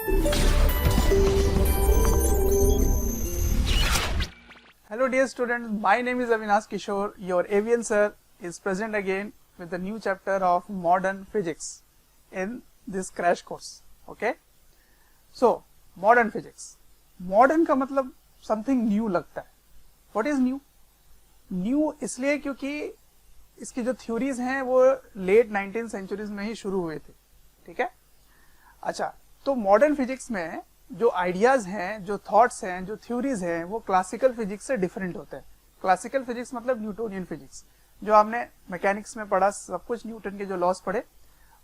Hello dear students, my name is Avinash Kishore. Your avian sir is present again with a new chapter of modern physics in this crash course. Okay, so modern physics. Modern का मतलब something new लगता है. What is new? New इसलिए क्योंकि इसकी जो theories हैं वो लेट 19th सेंचुरीज में ही शुरू हुए थे. ठीक है. अच्छा, तो मॉडर्न फिजिक्स में जो आइडियाज हैं, जो थॉट्स हैं, जो थ्योरीज हैं, वो क्लासिकल फिजिक्स से डिफरेंट होते हैं. क्लासिकल फिजिक्स मतलब न्यूटोनियन फिजिक्स, जो आपने मैकेनिक्स में पढ़ा, सब कुछ न्यूटन के जो लॉस पढ़े,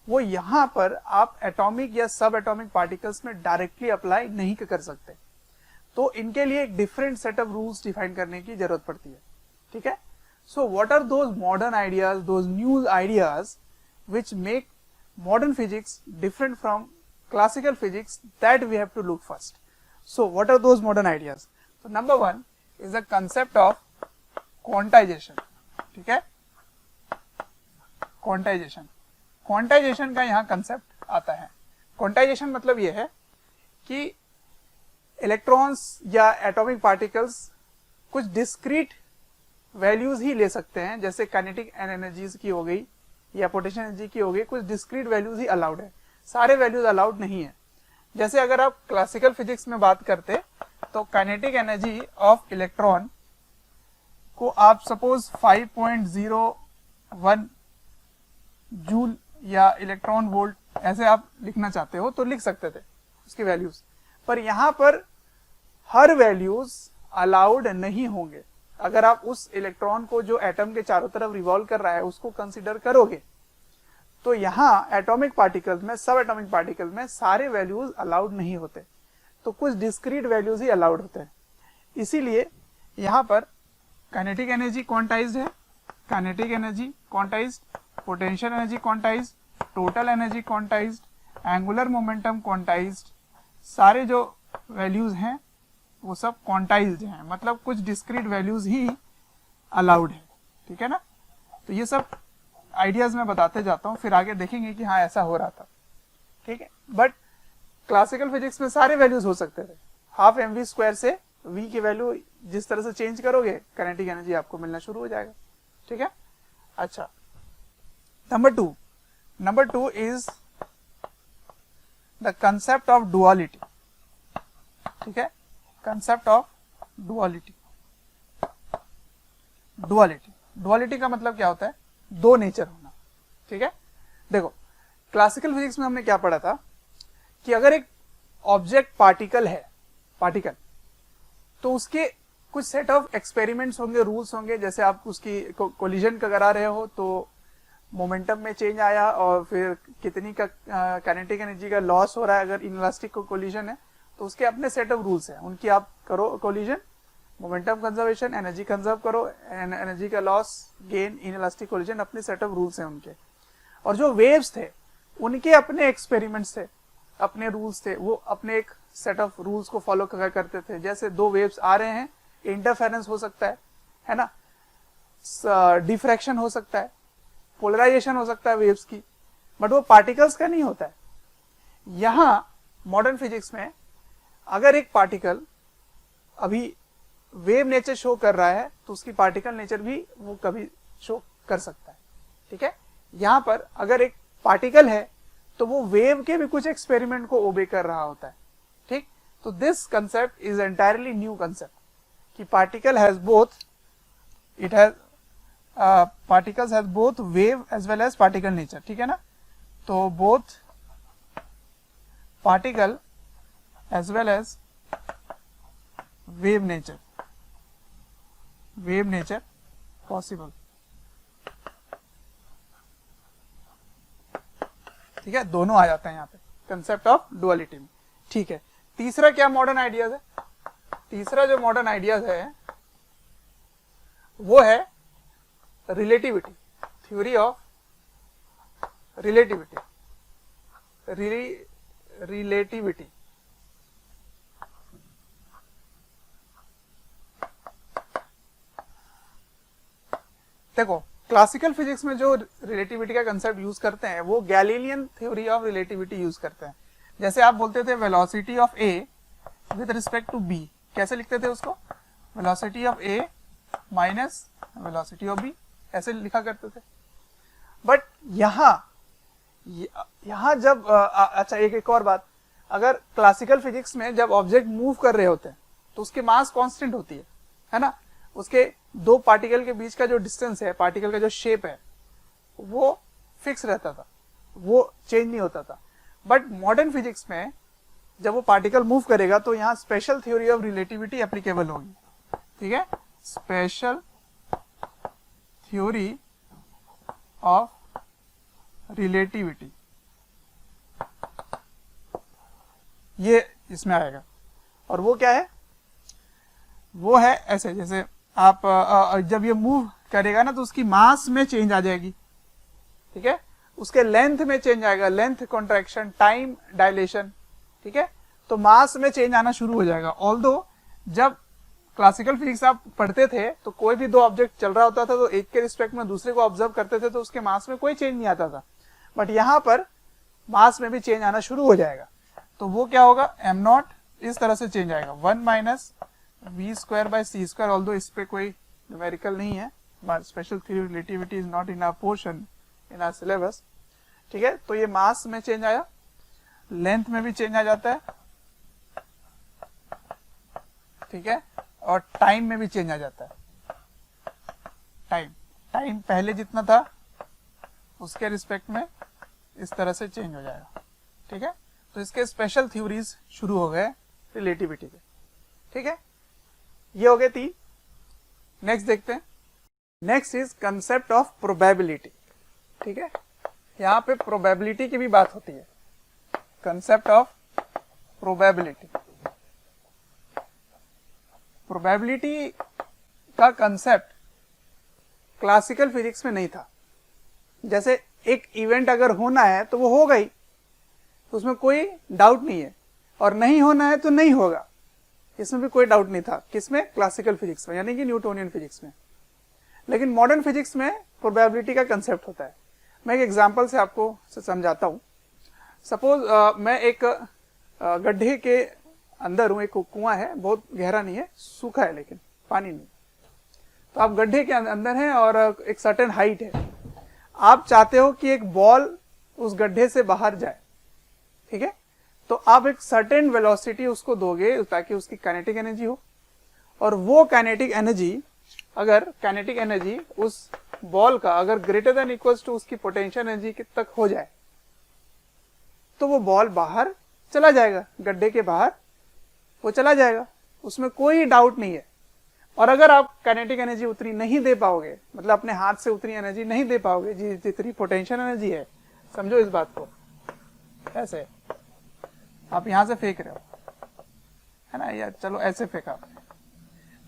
वो यहाँ पर आप एटॉमिक या सब एटॉमिक पार्टिकल्स में डायरेक्टली अप्लाई नहीं कर सकते. तो इनके लिए एक different set of rules define करने की जरूरत पड़ती है. ठीक है. So what are those modern ideas, those new ideas which make modern physics different from classical physics, that we have to look first. So what are those modern ideas? So number one is the concept of quantization. ठीक है. Quantization का यहाँ concept आता है. Quantization मतलब ये है कि इलेक्ट्रॉन्स या एटॉमिक पार्टिकल्स कुछ डिस्क्रीट वैल्यूज ही ले सकते हैं, जैसे काइनेटिक एनर्जीज की हो गई या पोटेंशियल एनर्जी की हो गई, कुछ डिस्क्रीट वैल्यूज ही अलाउड है, सारे वैल्यूज अलाउड नहीं है. जैसे अगर आप क्लासिकल फिजिक्स में बात करते तो काइनेटिक एनर्जी ऑफ इलेक्ट्रॉन को आप सपोज 5.01 जूल या इलेक्ट्रॉन वोल्ट ऐसे आप लिखना चाहते हो तो लिख सकते थे उसकी वैल्यूज, पर यहाँ पर हर वैल्यूज अलाउड नहीं होंगे. अगर आप उस इलेक्ट्रॉन को जो एटम के चारों तरफ रिवॉल्व कर रहा है उसको कंसीडर करोगे तो यहाँ एटॉमिक पार्टिकल्स में, सब एटॉमिक पार्टिकल्स में सारे वैल्यूज अलाउड नहीं होते, तो कुछ डिस्क्रीट वैल्यूज ही अलाउड होते हैं. इसीलिए यहाँ पर काइनेटिक एनर्जी क्वांटाइज्ड है, kinetic energy quantized, potential energy quantized, total energy quantized, angular momentum quantized, सारे जो वैल्यूज हैं वो सब क्वांटाइज्ड हैं, मतलब कुछ डिस्क्रीट वैल्यूज ही अलाउड है. ठीक है ना. तो ये सब आइडियाज मैं बताते जाता हूँ, फिर आगे देखेंगे कि हाँ ऐसा हो रहा था. ठीक है. बट क्लासिकल फिजिक्स में सारे वैल्यूज हो सकते थे. हाफ mv स्क्वायर से v की वैल्यू जिस तरह से चेंज करोगे काइनेटिक एनर्जी आपको मिलना शुरू हो जाएगा. ठीक है. अच्छा, number two is the concept of duality. ठीक है. Concept of duality. डुअलिटी का मतलब क्या होता है? दो नेचर होना. ठीक है. देखो, क्लासिकल फिजिक्स में हमने क्या पढ़ा था कि अगर एक ऑब्जेक्ट पार्टिकल है, तो उसके कुछ सेट ऑफ एक्सपेरिमेंट्स होंगे, रूल्स होंगे. जैसे आप उसकी कोलिजन करा रहे हो तो मोमेंटम में चेंज आया और फिर कितनी का काइनेटिक एनर्जी का लॉस हो रहा है. अगर इनइलास्टिक कोलिजन है तो उसके अपने सेट ऑफ रूल्स हैं, उनकी आप करो collision, momentum conservation, energy conserve करो, एनर्जी का लॉस, गेन, इनइलास्टिक कोलिजन, अपने सेट ऑफ रूल्स हैं उनके. और जो वेव्स थे उनके अपने एक्सपेरिमेंट्स थे, अपने रूल्स थे, वो अपने एक सेट ऑफ रूल्स को फॉलो करते थे. जैसे दो वेव्स आ रहे हैं, इंटरफेरेंस हो सकता है ना, डिफ्रैक्शन हो सकता है, पोलराइजेशन हो सकता है वेव्स की, बट वो पार्टिकल्स का नहीं होता है. यहाँ मॉडर्न फिजिक्स में अगर एक पार्टिकल अभी वेव नेचर शो कर रहा है तो उसकी पार्टिकल नेचर भी वो कभी शो कर सकता है. ठीक है. यहाँ पर अगर एक पार्टिकल है तो वो वेव के भी कुछ एक्सपेरिमेंट को ओबे कर रहा होता है. ठीक. तो this concept is entirely new concept कि particle has both, it has particles has both wave as well as particle nature. ठीक है ना. तो both particle as well as wave nature possible. ठीक है. दोनों आ जाते हैं यहाँ पे कंसेप्ट ऑफ डुअलिटी में. ठीक है. तीसरा क्या मॉडर्न आइडियाज है? तीसरा जो मॉडर्न आइडियाज है वो है रिलेटिविटी, थ्योरी ऑफ रिलेटिविटी. देखो, क्लासिकल फिजिक्स में जो रिलेटिविटी का कंसेप्ट यूज करते हैं वो Galilean theory of relativity use करते हैं. जैसे आप बोलते थे velocity of A with respect to B, कैसे लिखते थे उसको, velocity of A minus velocity of B, ऐसे लिखा करते थे। बट यहाँ जब अच्छा एक और बात, अगर क्लासिकल फिजिक्स में जब ऑब्जेक्ट मूव कर रहे होते हैं तो उसके मास कांस्टेंट होती है ना, उसके दो पार्टिकल के बीच का जो डिस्टेंस है, पार्टिकल का जो शेप है वो फिक्स रहता था, वो चेंज नहीं होता था। बट मॉडर्न फिजिक्स में जब वो पार्टिकल मूव करेगा तो यहाँ special theory of relativity applicable होगी, ठीक है, स्पेशल थ्योरी ऑफ रिलेटिविटी, ये इसमें आएगा। और वो क्या है, वो है ऐसे, जैसे आप जब ये मूव करेगा ना तो उसकी मास में चेंज आ जाएगी, ठीक है, उसके लेंथ में चेंज आएगा, लेंथ कॉन्ट्रैक्शन, टाइम डायलेशन, ठीक है, तो मास में चेंज आना शुरू हो जाएगा। ऑल्दो जब क्लासिकल फिजिक्स आप पढ़ते थे तो कोई भी दो ऑब्जेक्ट चल रहा होता था तो एक के रिस्पेक्ट में दूसरे को ऑब्जर्व करते थे तो उसके मास में कोई चेंज नहीं आता था, बट यहाँ पर मास में भी चेंज आना शुरू हो जाएगा। तो वो क्या होगा, एम नॉट इस तरह से चेंज आएगा, 1 minus v square by c square, although इस पे कोई न्यूमेरिकल नहीं है, special theory of relativity is not in our portion in our syllabus, ठीक है। तो ये मास में चेंज आया, लेंथ में भी चेंज आ जाता है, ठीक है, और टाइम में भी चेंज आ जाता है। टाइम पहले जितना था उसके रिस्पेक्ट में इस तरह से चेंज हो जाएगा, ठीक है। तो इसके स्पेशल थ्योरीज शुरू हो गए रिलेटिविटी के, ठीक है। ये हो गए 3। नेक्स्ट देखते हैं, next is concept of probability, ठीक है। यहाँ पे प्रोबेबिलिटी की भी बात होती है, कंसेप्ट ऑफ प्रोबेबिलिटी। प्रोबेबिलिटी का कंसेप्ट क्लासिकल फिजिक्स में नहीं था। जैसे एक इवेंट अगर होना है तो वो होगा ही, तो उसमें कोई डाउट नहीं है, और नहीं होना है तो नहीं होगा, इसमें भी कोई डाउट नहीं था। किसमें, क्लासिकल फिजिक्स में, यानी कि न्यूटोनियन फिजिक्स में। लेकिन मॉडर्न फिजिक्स में प्रोबेबिलिटी का कंसेप्ट होता है। मैं एक एग्जांपल से आपको समझाता हूँ। सपोज मैं एक गड्ढे के अंदर हूँ, एक कुआं है, बहुत गहरा नहीं है, सूखा है लेकिन पानी नहीं। तो आप गड्ढे के अंदर हैं और एक सर्टेन हाइट है, आप चाहते हो कि एक बॉल उस गड्ढे से बाहर जाए, ठीक है। तो आप एक सर्टेन वेलोसिटी उसको दोगे ताकि उसकी काइनेटिक एनर्जी हो, और वो काइनेटिक एनर्जी, अगर काइनेटिक एनर्जी उस बॉल का अगर ग्रेटर देन इक्वल्स टू उसकी पोटेंशियल एनर्जी तक हो जाए तो वो बॉल बाहर चला जाएगा, गड्ढे के बाहर वो चला जाएगा, उसमें कोई डाउट नहीं है। और अगर आप काइनेटिक एनर्जी उतनी नहीं दे पाओगे, मतलब अपने हाथ से उतनी एनर्जी नहीं दे पाओगे जितनी पोटेंशियल एनर्जी है, समझो इस बात को, ऐसे आप यहां से फेंक रहे हो, है ना, या चलो ऐसे फेंका आपने,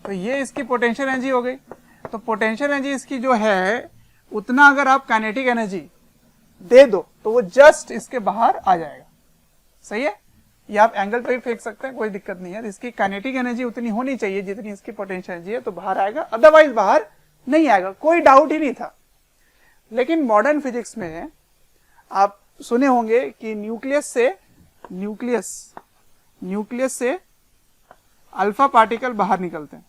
तो ये इसकी पोटेंशियल एनर्जी हो गई। तो पोटेंशियल एनर्जी इसकी जो है उतना अगर आप काइनेटिक एनर्जी दे दो तो वो जस्ट इसके बाहर आ जाएगा, सही है। ये आप एंगल पे भी फेंक सकते हैं, कोई दिक्कत नहीं है। इसकी काइनेटिक एनर्जी उतनी होनी चाहिए जितनी इसकी पोटेंशियल एनर्जी है, तो बाहर आएगा, अदरवाइज बाहर नहीं आएगा, कोई डाउट ही नहीं था। लेकिन मॉडर्न फिजिक्स में आप सुने होंगे कि न्यूक्लियस से अल्फा पार्टिकल बाहर निकलते हैं,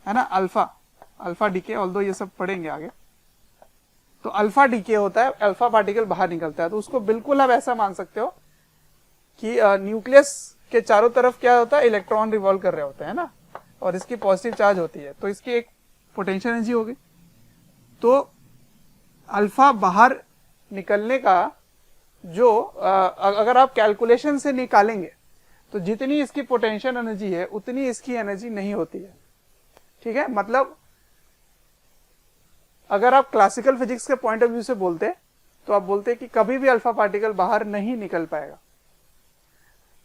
है ना, अल्फा डीके, ऑल्दो ये सब पढ़ेंगे आगे। तो अल्फा डीके होता है, अल्फा पार्टिकल बाहर निकलता है। तो उसको बिल्कुल आप ऐसा मान सकते हो कि न्यूक्लियस के चारों तरफ क्या होता है, इलेक्ट्रॉन रिवॉल्व कर रहे होते हैं ना, और इसकी पॉजिटिव चार्ज होती है, तो इसकी एक पोटेंशियल एनर्जी होगी। तो अल्फा बाहर निकलने का जो अगर आप कैलकुलेशन से निकालेंगे तो जितनी इसकी पोटेंशियल एनर्जी है उतनी इसकी एनर्जी नहीं होती है, ठीक है। मतलब अगर आप क्लासिकल फिजिक्स के पॉइंट ऑफ व्यू से बोलते तो आप बोलते कि कभी भी अल्फा पार्टिकल बाहर नहीं निकल पाएगा।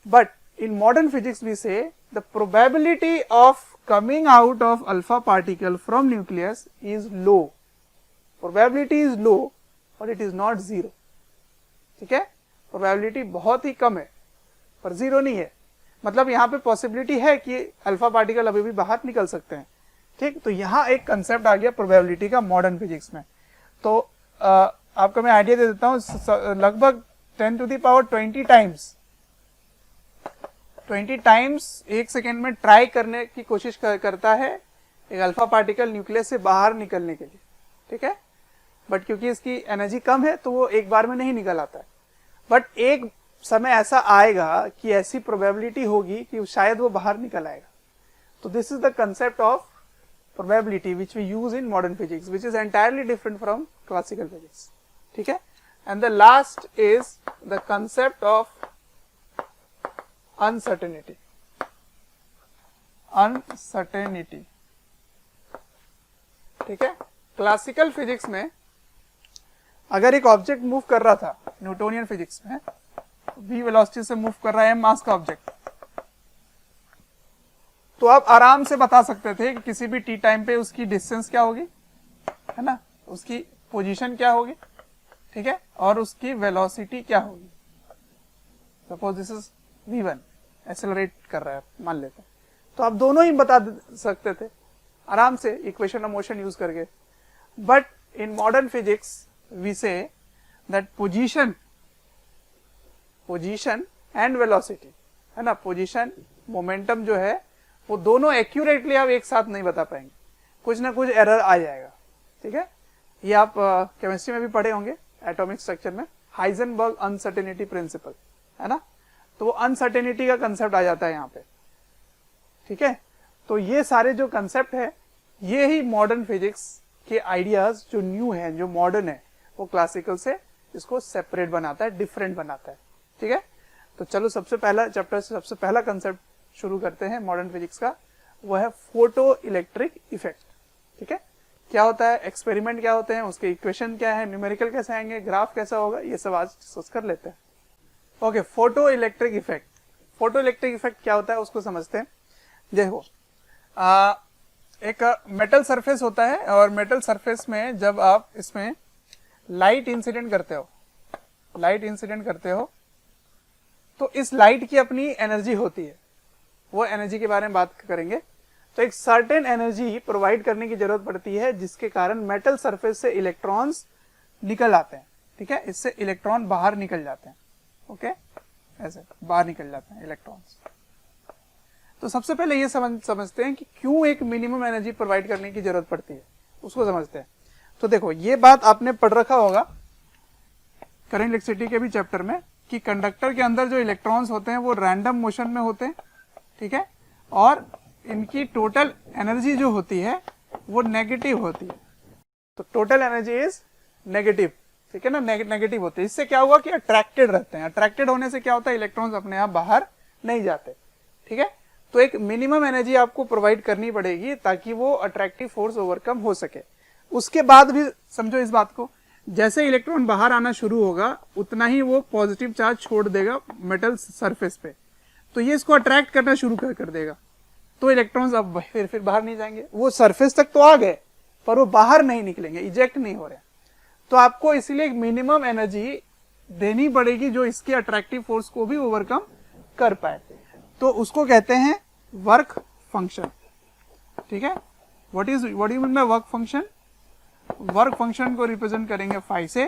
But in modern physics we say the probability of coming out of alpha particle from nucleus is low, probability is low और इट इज नॉट जीरो, ठीक है। प्रोबेबिलिटी बहुत ही कम है पर जीरो नहीं है, मतलब यहाँ पे पॉसिबिलिटी है कि अल्फा पार्टिकल अभी भी बाहर निकल सकते हैं, ठीक। तो यहाँ एक कंसेप्ट आ गया प्रोबेबिलिटी का मॉडर्न फिजिक्स में। तो आपको मैं आइडिया दे देता हूँ, लगभग 10 to the power 20 times 20 times एक सेकेंड में ट्राई करने की कोशिश करता है एक अल्फा पार्टिकल न्यूक्लियस से बाहर निकलने के लिए, ठीक है। बट क्योंकि इसकी एनर्जी कम है तो वो एक बार में नहीं निकल आता है, बट एक समय ऐसा आएगा कि ऐसी प्रोबेबिलिटी होगी कि शायद वो बाहर निकल आएगा। तो this is the concept of probability which we use in modern physics, which is entirely different from classical physics, ठीक है। And the last is the concept of uncertainty. Uncertainty, ठीक है। क्लासिकल फिजिक्स में अगर एक ऑब्जेक्ट मूव कर रहा था, न्यूटोनियन फिजिक्स में v वेलोसिटी से मूव कर रहा है मास का ऑब्जेक्ट, तो आप आराम से बता सकते थे कि किसी भी टी टाइम पे उसकी डिस्टेंस क्या होगी, है ना, उसकी पोजीशन क्या होगी, ठीक है, और उसकी वेलोसिटी क्या होगी। Suppose this is v1, accelerate कर रहा है मान लेते हैं, तो आप दोनों ही बता सकते थे आराम से इक्वेशन ऑफ मोशन यूज करके। But in modern physics we say that position and velocity, है ना, पोजीशन मोमेंटम जो है वो दोनों एक्यूरेटली आप एक साथ नहीं बता पाएंगे, कुछ ना कुछ एरर आ जाएगा, ठीक है। ये आप केमिस्ट्री में भी पढ़े होंगे एटॉमिक स्ट्रक्चर में, हाइजेनबर्ग अनसर्टेनिटी प्रिंसिपल, है ना, तो वो अनसर्टेनिटी का कंसेप्ट आ जाता है यहाँ पे, ठीक है। तो ये सारे जो कंसेप्ट है ये ही मॉडर्न फिजिक्स के आइडियाज जो न्यू है, जो मॉडर्न है, वो क्लासिकल से इसको सेपरेट बनाता है, डिफरेंट बनाता है, ठीक है। तो चलो सबसे पहला चैप्टर से सबसे पहला कंसेप्ट शुरू करते हैं मॉडर्न फिजिक्स का, वो है फोटो इलेक्ट्रिक इफेक्ट, ठीक है। क्या होता है, एक्सपेरिमेंट क्या होते हैं, उसके इक्वेशन क्या है, न्यूमेरिकल कैसे आएंगे, ग्राफ कैसा होगा, ये सब आज डिस्कस कर लेते हैं। Okay, photo electric effect. Photo electric effect क्या होता है उसको समझते हैं। देखो, एक मेटल सरफेस होता है और मेटल सरफेस में जब आप इसमें लाइट इंसिडेंट करते हो तो इस लाइट की अपनी एनर्जी होती है, वो एनर्जी के बारे में बात करेंगे। तो एक सर्टेन एनर्जी प्रोवाइड करने की जरूरत पड़ती है जिसके कारण मेटल सरफेस से इलेक्ट्रॉन्स निकल आते हैं, ठीक है, इससे इलेक्ट्रॉन बाहर निकल जाते हैं, ओके, ऐसे बाहर निकल जाते हैं इलेक्ट्रॉन्स। तो सबसे पहले ये समझते हैं कि क्यों एक मिनिमम एनर्जी प्रोवाइड करने की जरूरत पड़ती है, उसको समझते हैं। तो देखो, ये बात आपने पढ़ रखा होगा करंट इलेक्ट्रिसिटी के भी चैप्टर में कि कंडक्टर के अंदर जो इलेक्ट्रॉन्स होते हैं वो रैंडम मोशन में होते हैं, ठीक है, और इनकी टोटल एनर्जी जो होती है वो नेगेटिव होती है। तो टोटल एनर्जी इज नेगेटिव, ठीक है ना, नेगेटिव होती है। इससे क्या हुआ कि अट्रैक्टेड रहते हैं। अट्रैक्टेड होने से क्या होता है, इलेक्ट्रॉन्स अपने आप बाहर नहीं जाते, ठीक है। तो एक मिनिमम एनर्जी आपको प्रोवाइड करनी पड़ेगी ताकि वो अट्रैक्टिव फोर्स ओवरकम हो सके। उसके बाद भी समझो इस बात को, जैसे इलेक्ट्रॉन बाहर आना शुरू होगा उतना ही वो पॉजिटिव चार्ज छोड़ देगा मेटल सरफेस पे, तो ये इसको अट्रैक्ट करना शुरू कर देगा। तो इलेक्ट्रॉन्स अब फिर बाहर नहीं जाएंगे, वो सरफेस तक तो आ गए पर वो बाहर नहीं निकलेंगे, इजेक्ट नहीं हो रहे। तो आपको इसलिए एक मिनिमम एनर्जी देनी पड़ेगी जो इसके अट्रैक्टिव फोर्स को भी ओवरकम कर पाए। तो उसको कहते हैं वर्क फंक्शन, ठीक है। What you mean by work function? Work function को रिप्रेजेंट करेंगे फाई से।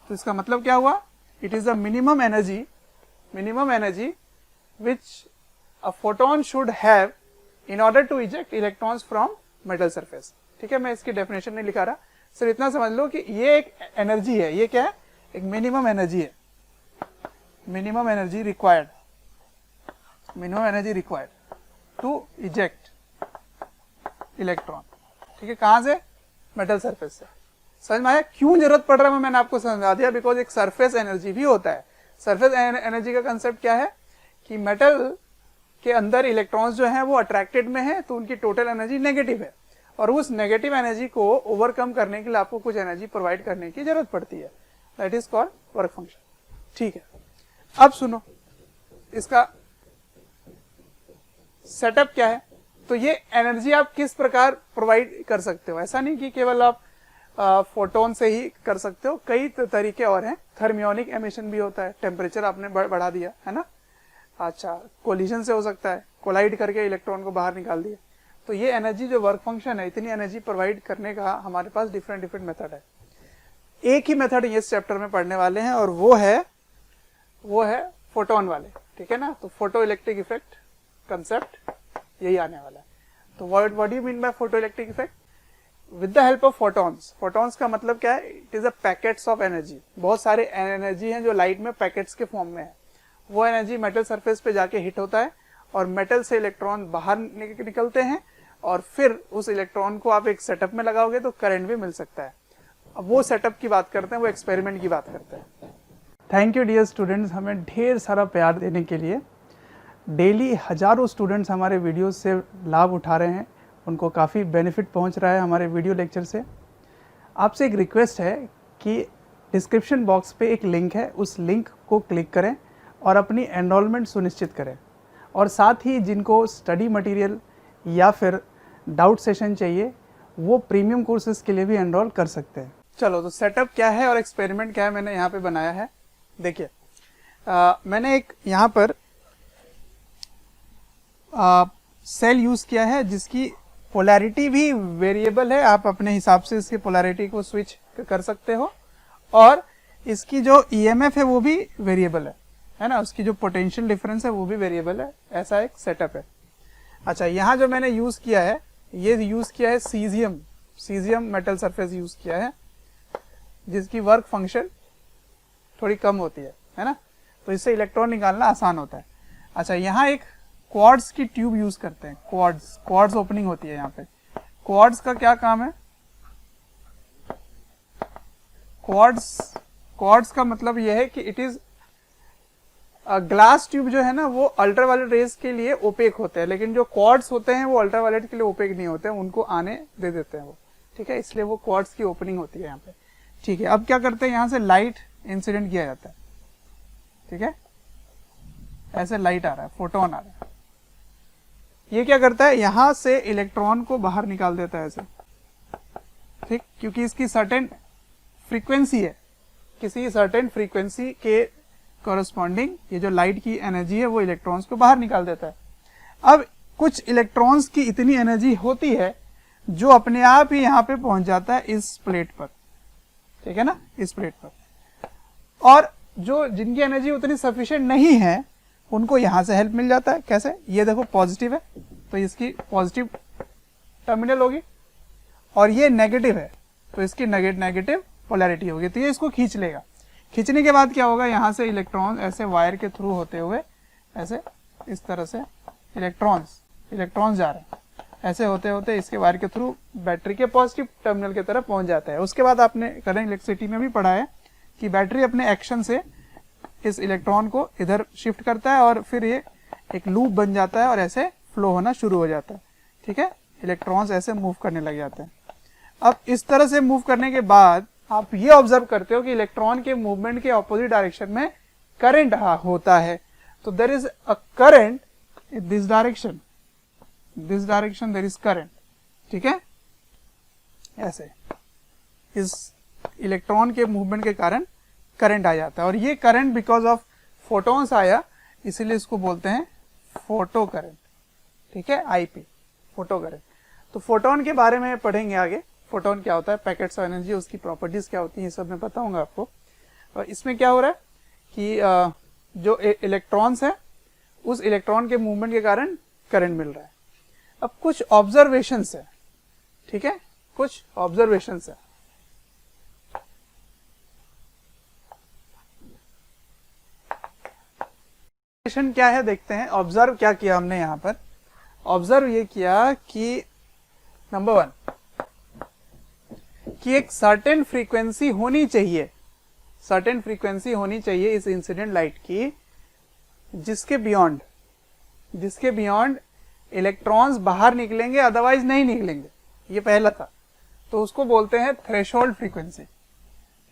तो इसका मतलब क्या हुआ, it is the minimum energy which a photon should have in order to eject electrons from metal surface, ठीक है। मैं इसकी डेफिनेशन नहीं लिखा रहा, सिर्फ इतना समझ लो कि ये एक एनर्जी है, ये क्या है, एक मिनिमम एनर्जी है, minimum energy required to eject electron, ठीक है। कहां से? मेटल सरफेस से। समझ में आया क्यों जरूरत पड़ रहा है? मैंने आपको समझा दिया, बिकॉज एक सरफेस एनर्जी भी होता है। सरफेस एनर्जी का कंसेप्ट क्या है कि मेटल के अंदर इलेक्ट्रॉन्स जो हैं वो अट्रैक्टेड में है, तो उनकी टोटल एनर्जी नेगेटिव है, और उस नेगेटिव एनर्जी को ओवरकम करने के लिए आपको कुछ एनर्जी प्रोवाइड करने की जरूरत पड़ती है, that is called work function, ठीक है। अब सुनो इसका सेटअप क्या है। तो ये एनर्जी आप किस प्रकार प्रोवाइड कर सकते हो, ऐसा नहीं कि केवल आप फोटोन से ही कर सकते हो, कई तरीके और हैं। थर्मियोनिक एमिशन भी होता है, टेम्परेचर आपने बढ़ा दिया, है ना। अच्छा, कोलिजन से हो सकता है, कोलाइड करके इलेक्ट्रॉन को बाहर निकाल दिया। तो ये एनर्जी जो वर्क फंक्शन है, इतनी एनर्जी प्रोवाइड करने का हमारे पास डिफरेंट मेथड है। एक ही मेथड इस चैप्टर में पढ़ने वाले हैं और वो है फोटोन वाले, ठीक है ना। तो फोटो इलेक्ट्रिक इफेक्ट कंसेप्ट यही आने वाला है। तो what do you mean bye photo electric effect? With the help of photons. Photons का मतलब क्या है? It is a packets of energy. बहुत सारे एनर्जी हैं जो लाइट में पैकेट्स के फॉर्म में है। वो एनर्जी मेटल सरफेस पे जाके हिट होता है और मेटल से इलेक्ट्रॉन बाहर निकलते हैं और फिर उस इलेक्ट्रॉन को आप एक सेटअप में लगाओगे तो करंट भी मिल सकता है। अब वो सेटअप की बात करते हैं, वो एक्सपेरिमेंट की बात करते हैं। थैंक यू डियर स्टूडेंट्स, हमें ढेर सारा प्यार देने के लिए। डेली हजारों स्टूडेंट्स हमारे वीडियोस से लाभ उठा रहे हैं, उनको काफ़ी बेनिफिट पहुंच रहा है हमारे वीडियो लेक्चर से। आपसे एक रिक्वेस्ट है कि डिस्क्रिप्शन बॉक्स पे एक लिंक है, उस लिंक को क्लिक करें और अपनी एनरोलमेंट सुनिश्चित करें। और साथ ही जिनको स्टडी मटेरियल या फिर डाउट सेशन चाहिए वो प्रीमियम कोर्सेज के लिए भी एनरोल कर सकते हैं। चलो, तो सेटअप क्या है और एक्सपेरिमेंट क्या है मैंने यहाँ पे बनाया है। देखिए, मैंने एक यहाँ पर सेल यूज़ किया है जिसकी पोलैरिटी भी वेरिएबल है। आप अपने हिसाब से इसकी पोलैरिटी को स्विच कर सकते हो और इसकी जो ईएमएफ है वो भी वेरिएबल है ना। उसकी जो पोटेंशियल डिफरेंस है वो भी वेरिएबल है। ऐसा एक सेटअप है। अच्छा, यहाँ जो मैंने यूज़ किया है, ये यूज़ किया है सीजियम मेटल सरफेस यूज़ किया है जिसकी वर्क फंक्शन थोड़ी कम होती है ना। तो इससे इलेक्ट्रॉन निकालना आसान होता है। अच्छा, यहाँ एक क्वार्ट्ज की ट्यूब यूज करते हैं। क्वार्ट्ज ओपनिंग होती है यहाँ पे। क्वार्ट्ज का क्या काम है? क्वार्ट्ज का मतलब यह है कि इट इज ग्लास ट्यूब जो है ना वो अल्ट्रावायलेट रेज के लिए ओपेक होते हैं, लेकिन जो क्वार्ट्ज होते हैं वो अल्ट्रावायलेट के लिए ओपेक नहीं होते हैं, उनको आने दे देते हैं वो। ठीक है, इसलिए वो क्वार्ट्ज की ओपनिंग होती है यहाँ पे। ठीक है, अब क्या करते हैं, यहाँ से लाइट इंसिडेंट किया जाता है। ठीक है, ऐसे लाइट आ रहा है, फोटोन आ रहा है। ये क्या करता है, यहां से इलेक्ट्रॉन को बाहर निकाल देता है ऐसे। ठीक, क्योंकि इसकी सर्टेन फ्रीक्वेंसी है, किसी सर्टेन फ्रीक्वेंसी के कॉरस्पॉन्डिंग ये जो लाइट की एनर्जी है वो इलेक्ट्रॉन्स को बाहर निकाल देता है। अब कुछ इलेक्ट्रॉन्स की इतनी एनर्जी होती है जो अपने आप ही यहाँ पे पहुंच जाता है इस प्लेट पर। ठीक है ना, इस प्लेट पर। और जो जिनकी एनर्जी उतनी सफिशिएंट नहीं है उनको यहां से हेल्प मिल जाता है। कैसे? ये देखो पॉजिटिव है तो इसकी पॉजिटिव टर्मिनल होगी और ये नेगेटिव है तो इसकी नेगेटिव पोलैरिटी होगी। तो ये इसको खींच लेगा। खींचने के बाद क्या होगा, यहां से इलेक्ट्रॉन ऐसे वायर के थ्रू होते हुए ऐसे इस तरह से इलेक्ट्रॉन्स जा रहे हैं, ऐसे होते होते इसके वायर के थ्रू बैटरी के पॉजिटिव टर्मिनल की तरफ पहुंच जाता है। उसके बाद आपने करंट इलेक्ट्रिसिटी में भी पढ़ा है कि बैटरी अपने एक्शन से इस इलेक्ट्रॉन को इधर शिफ्ट करता है और फिर ये एक लूप बन जाता है और ऐसे फ्लो होना शुरू हो जाता है। ठीक है, इलेक्ट्रॉन्स ऐसे मूव करने लग जाते हैं। अब इस तरह से मूव करने के बाद आप ये ऑब्जर्व करते हो कि इलेक्ट्रॉन के मूवमेंट के ऑपोजिट डायरेक्शन में करंट होता है। तो there is a current in this direction there is current. ठीक है, ऐसे इस इलेक्ट्रॉन के मूवमेंट के कारण करंट आ जाता है और ये करंट बिकॉज ऑफ फोटॉन्स आया, इसीलिए इसको बोलते हैं फोटो करंट। ठीक है, आईपी, फोटो करंट। तो फोटोन के बारे में पढ़ेंगे आगे। फोटोन क्या होता है, पैकेट्स ऑफ एनर्जी, उसकी प्रॉपर्टीज क्या होती हैं, ये सब मैं बताऊंगा आपको। और इसमें क्या हो रहा है कि जो इलेक्ट्रॉन्स है उस इलेक्ट्रॉन के मूवमेंट के कारण करंट मिल रहा है। अब कुछ ऑब्जर्वेशंस है। ठीक है, कुछ ऑब्जर्वेशंस है। क्या है देखते हैं। ऑब्जर्व क्या किया हमने यहाँ पर, ऑब्जर्व ये किया कि नंबर 1 कि एक सर्टेन फ्रीक्वेंसी होनी चाहिए, सर्टेन फ्रीक्वेंसी होनी चाहिए इस इंसिडेंट लाइट की जिसके बियॉन्ड इलेक्ट्रॉन्स बाहर निकलेंगे, अदरवाइज नहीं निकलेंगे। ये पहला था, तो उसको बोलते हैं थ्रेशोल्ड फ्रीक्वेंसी।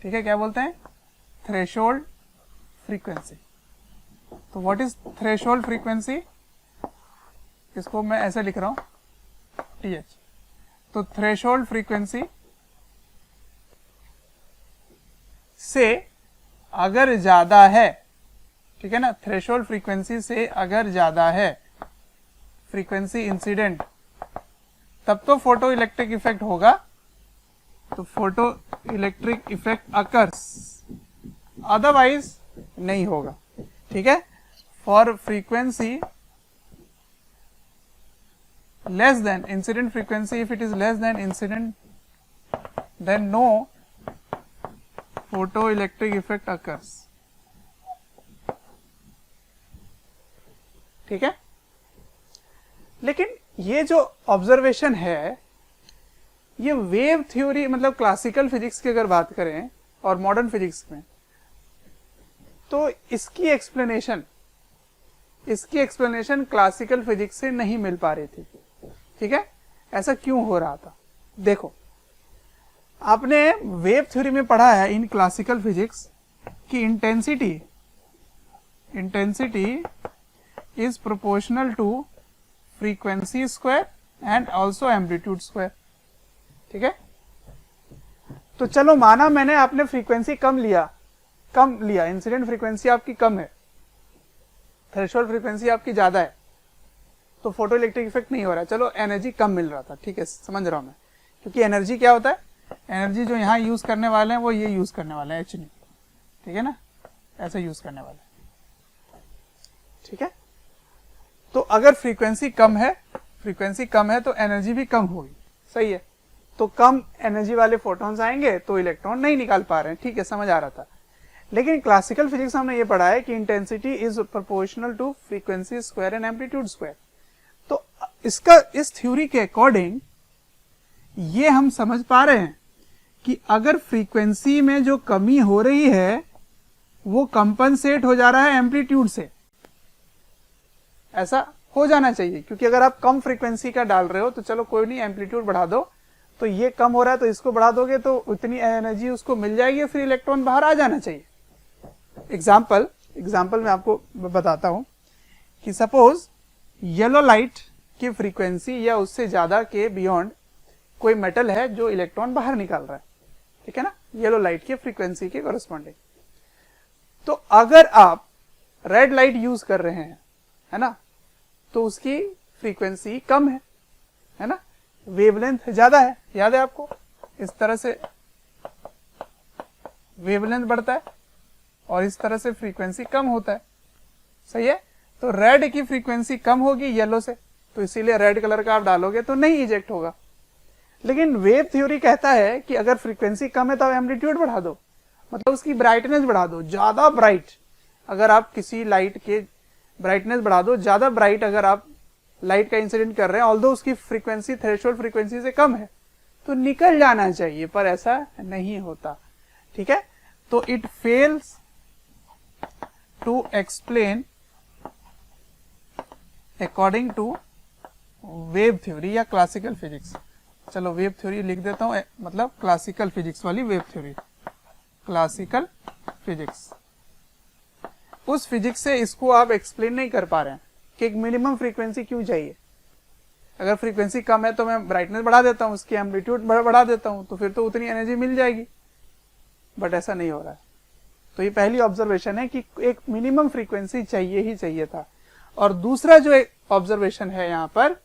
ठीक है, क्या बोलते हैं, थ्रेशोल्ड फ्रीक्वेंसी। तो व्हाट इज थ्रेशोल्ड फ्रीक्वेंसी, इसको मैं ऐसे लिख रहा हूं TH। तो थ्रेशोल्ड फ्रीक्वेंसी से अगर ज्यादा है, ठीक है ना, थ्रेशोल्ड फ्रीक्वेंसी से अगर ज्यादा है फ्रीक्वेंसी इंसिडेंट, तब तो फोटो इलेक्ट्रिक इफेक्ट होगा। तो photo electric effect occurs, otherwise नहीं होगा। ठीक है, for frequency less than incident frequency, if it is less than incident, then no photoelectric effect occurs. ठीक है, लेकिन ये जो ऑब्जर्वेशन है ये वेव थ्योरी मतलब क्लासिकल फिजिक्स की अगर बात करें और मॉडर्न फिजिक्स में, तो इसकी एक्सप्लेनेशन क्लासिकल फिजिक्स से नहीं मिल पा रही थी. ठीक है, ऐसा क्यों हो रहा था? देखो, आपने वेव थ्योरी में पढ़ा है इन क्लासिकल फिजिक्स कि intensity is proportional to frequency square and also amplitude square. ठीक है, तो चलो माना मैंने आपने फ्रीक्वेंसी कम लिया, इंसिडेंट फ्रीक्वेंसी आपकी कम है, थ्रेशोल्ड फ्रीक्वेंसी आपकी ज्यादा है, तो फोटो इलेक्ट्रिक इफेक्ट नहीं हो रहा है. चलो एनर्जी कम मिल रहा था, ठीक है, समझ रहा हूं मैं, क्योंकि एनर्जी क्या होता है, एनर्जी जो यहाँ यूज करने वाले हैं वो ये यूज करने वाले हैं एच नहीं, ठीक है ना, ऐसे यूज करने वाले हैं. ठीक है, तो अगर फ्रीक्वेंसी कम है तो एनर्जी भी कम होगी. सही है, तो कम एनर्जी वाले फोटॉन्स आएंगे तो इलेक्ट्रॉन नहीं निकाल पा रहे हैं. ठीक है, समझ आ रहा था. लेकिन क्लासिकल फिजिक्स हमने ये पढ़ा है कि intensity is proportional to frequency square and amplitude square. तो इसका इस थ्योरी के अकॉर्डिंग ये हम समझ पा रहे हैं कि अगर फ्रीक्वेंसी में जो कमी हो रही है वो कंपनसेट हो जा रहा है एम्पलीट्यूड से. ऐसा हो जाना चाहिए, क्योंकि अगर आप कम फ्रीक्वेंसी का डाल रहे हो तो चलो कोई नहीं, एम्पलीट्यूड बढ़ा दो, तो ये कम हो रहा है तो इसको बढ़ा दोगे तो उतनी एनर्जी उसको मिल जाएगी, फिर इलेक्ट्रॉन बाहर आ जाना चाहिए. एग्जाम्पल मैं आपको बताता हूं कि सपोज येलो लाइट की फ्रीक्वेंसी या उससे ज्यादा के बियॉन्ड कोई मेटल है जो इलेक्ट्रॉन बाहर निकाल रहा है. ठीक है ना, येलो लाइट की फ्रीक्वेंसी के कॉरेस्पॉन्डिंग. तो अगर आप रेड लाइट यूज कर रहे हैं, है ना, तो उसकी फ्रीक्वेंसी कम है ना, वेवलेंथ ज्यादा है. याद है आपको, इस तरह से वेवलेंथ बढ़ता है और इस तरह से फ्रीक्वेंसी कम होता है. सही है, तो रेड की फ्रीक्वेंसी कम होगी येलो से, तो इसीलिए रेड कलर का आप डालोगे तो नहीं इजेक्ट होगा. लेकिन वेव थ्योरी कहता है कि अगर फ्रीक्वेंसी कम है तो एम्पलीट्यूड बढ़ा दो, मतलब उसकी ब्राइटनेस बढ़ा दो, ज्यादा ब्राइट. अगर आप किसी लाइट के ब्राइटनेस बढ़ा दो, ज्यादा ब्राइट अगर आप लाइट का इंसिडेंट कर रहे हैं, ऑल्दो उसकी फ्रीक्वेंसी थ्रेशोल्ड फ्रीक्वेंसी से कम है, तो निकल जाना चाहिए, पर ऐसा नहीं होता. ठीक है, तो it fails to explain according to wave theory या क्लासिकल फिजिक्स. चलो वेव थ्योरी लिख देता हूं, मतलब क्लासिकल फिजिक्स वाली वेव थ्योरी. क्लासिकल फिजिक्स, उस फिजिक्स से इसको आप एक्सप्लेन नहीं कर पा रहे हैं कि एक मिनिमम फ्रीक्वेंसी क्यों चाहिए. अगर फ्रीक्वेंसी कम है तो मैं ब्राइटनेस बढ़ा देता हूं, उसकी एम्पलीट्यूड बढ़ा देता हूं, तो फिर तो उतनी एनर्जी मिल जाएगी, बट ऐसा नहीं हो रहा है. तो ये पहली ऑब्जर्वेशन है कि एक मिनिमम फ्रीक्वेंसी चाहिए ही चाहिए था. और दूसरा जो एक ऑब्जर्वेशन है यहाँ पर,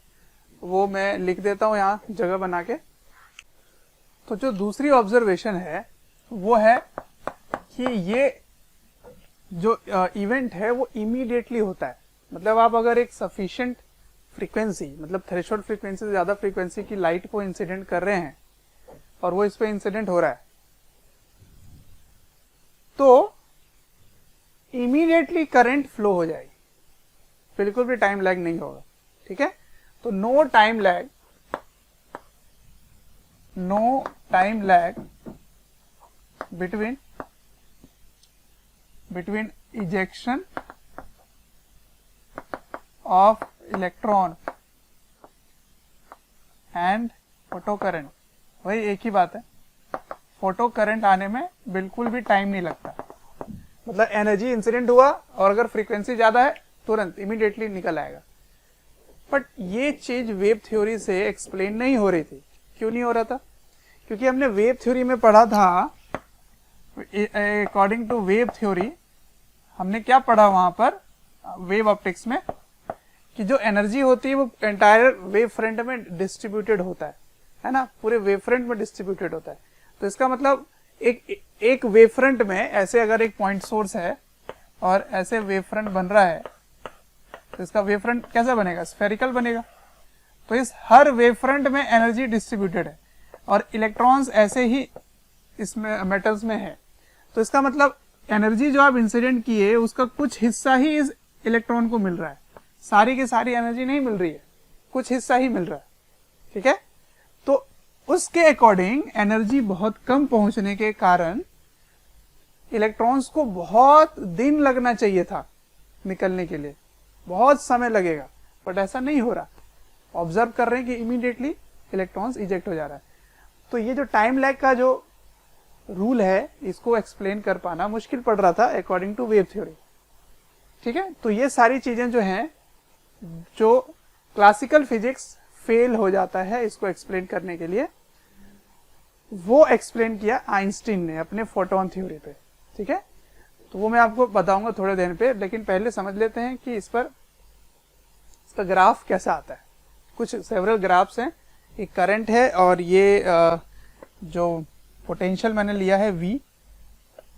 वो मैं लिख देता हूं यहाँ जगह बना के. तो जो दूसरी ऑब्जर्वेशन है वो है कि ये जो इवेंट है वो इमीडिएटली होता है. मतलब आप अगर एक सफिशिएंट फ्रीक्वेंसी, मतलब थ्रेशोल्ड फ्रीक्वेंसी से ज्यादा फ्रीक्वेंसी की लाइट को इंसिडेंट कर रहे हैं और वो इस पे इंसिडेंट हो रहा है, तो इमीडिएटली करंट फ्लो हो जाएगी, बिल्कुल भी टाइम लैग नहीं होगा. ठीक है, तो no time lag between ejection of electron and photo current. वही एक ही बात है, फोटो करंट आने में बिल्कुल भी टाइम नहीं लगता. मतलब एनर्जी इंसिडेंट हुआ और अगर फ्रीक्वेंसी ज्यादा है तुरंत इमीडिएटली निकल आएगा. बट ये चीज वेव थ्योरी से एक्सप्लेन नहीं हो रही थी. क्यों नहीं हो रहा था? क्योंकि हमने वेव थ्योरी में पढ़ा था, अकॉर्डिंग टू वेव थ्योरी हमने क्या पढ़ा वहां पर वेव ऑप्टिक्स में, कि जो एनर्जी होती है वो एंटायर वेव फ्रंट में डिस्ट्रीब्यूटेड होता है ना, पूरे वेव फ्रंट में डिस्ट्रीब्यूटेड होता है. तो इसका मतलब एक वेव फ्रंट में ऐसे अगर एक पॉइंट सोर्स है और ऐसे वेव फ्रंट बन रहा है, तो इसका वेव फ्रंट कैसा बनेगा, स्फेरिकल बनेगा। तो इस हर वेव फ्रंट में एनर्जी डिस्ट्रीब्यूटेड है और इलेक्ट्रॉन्स ऐसे ही इसमें मेटल्स में है। तो इसका मतलब एनर्जी जो आप इंसिडेंट किए उसका कुछ हिस्सा ही इस इलेक्ट्रॉन को मिल रहा है, सारी की सारी एनर्जी नहीं मिल रही है, कुछ हिस्सा ही मिल रहा है, ठीक है। तो उसके अकॉर्डिंग एनर्जी बहुत कम पहुंचने के कारण इलेक्ट्रॉन्स को बहुत दिन लगना चाहिए था निकलने के लिए, बहुत समय लगेगा, बट ऐसा नहीं हो रहा। ऑब्जर्व कर रहे हैं कि इमीडिएटली इलेक्ट्रॉन्स इजेक्ट हो जा रहा है। तो ये जो टाइम लैग का जो रूल है इसको एक्सप्लेन कर पाना मुश्किल पड़ रहा था अकॉर्डिंग टू वेव थ्योरी, ठीक है। तो ये सारी चीजें जो हैं, जो क्लासिकल फिजिक्स फेल हो जाता है इसको एक्सप्लेन करने के लिए, वो एक्सप्लेन किया आइंस्टीन ने अपने फोटोन थ्योरी पे, ठीक है। तो वो मैं आपको बताऊंगा थोड़े देर पे, लेकिन पहले समझ लेते हैं कि इसका ग्राफ कैसा आता है। कुछ सेवरल ग्राफ्स हैं, एक करंट है और ये जो पोटेंशियल मैंने लिया है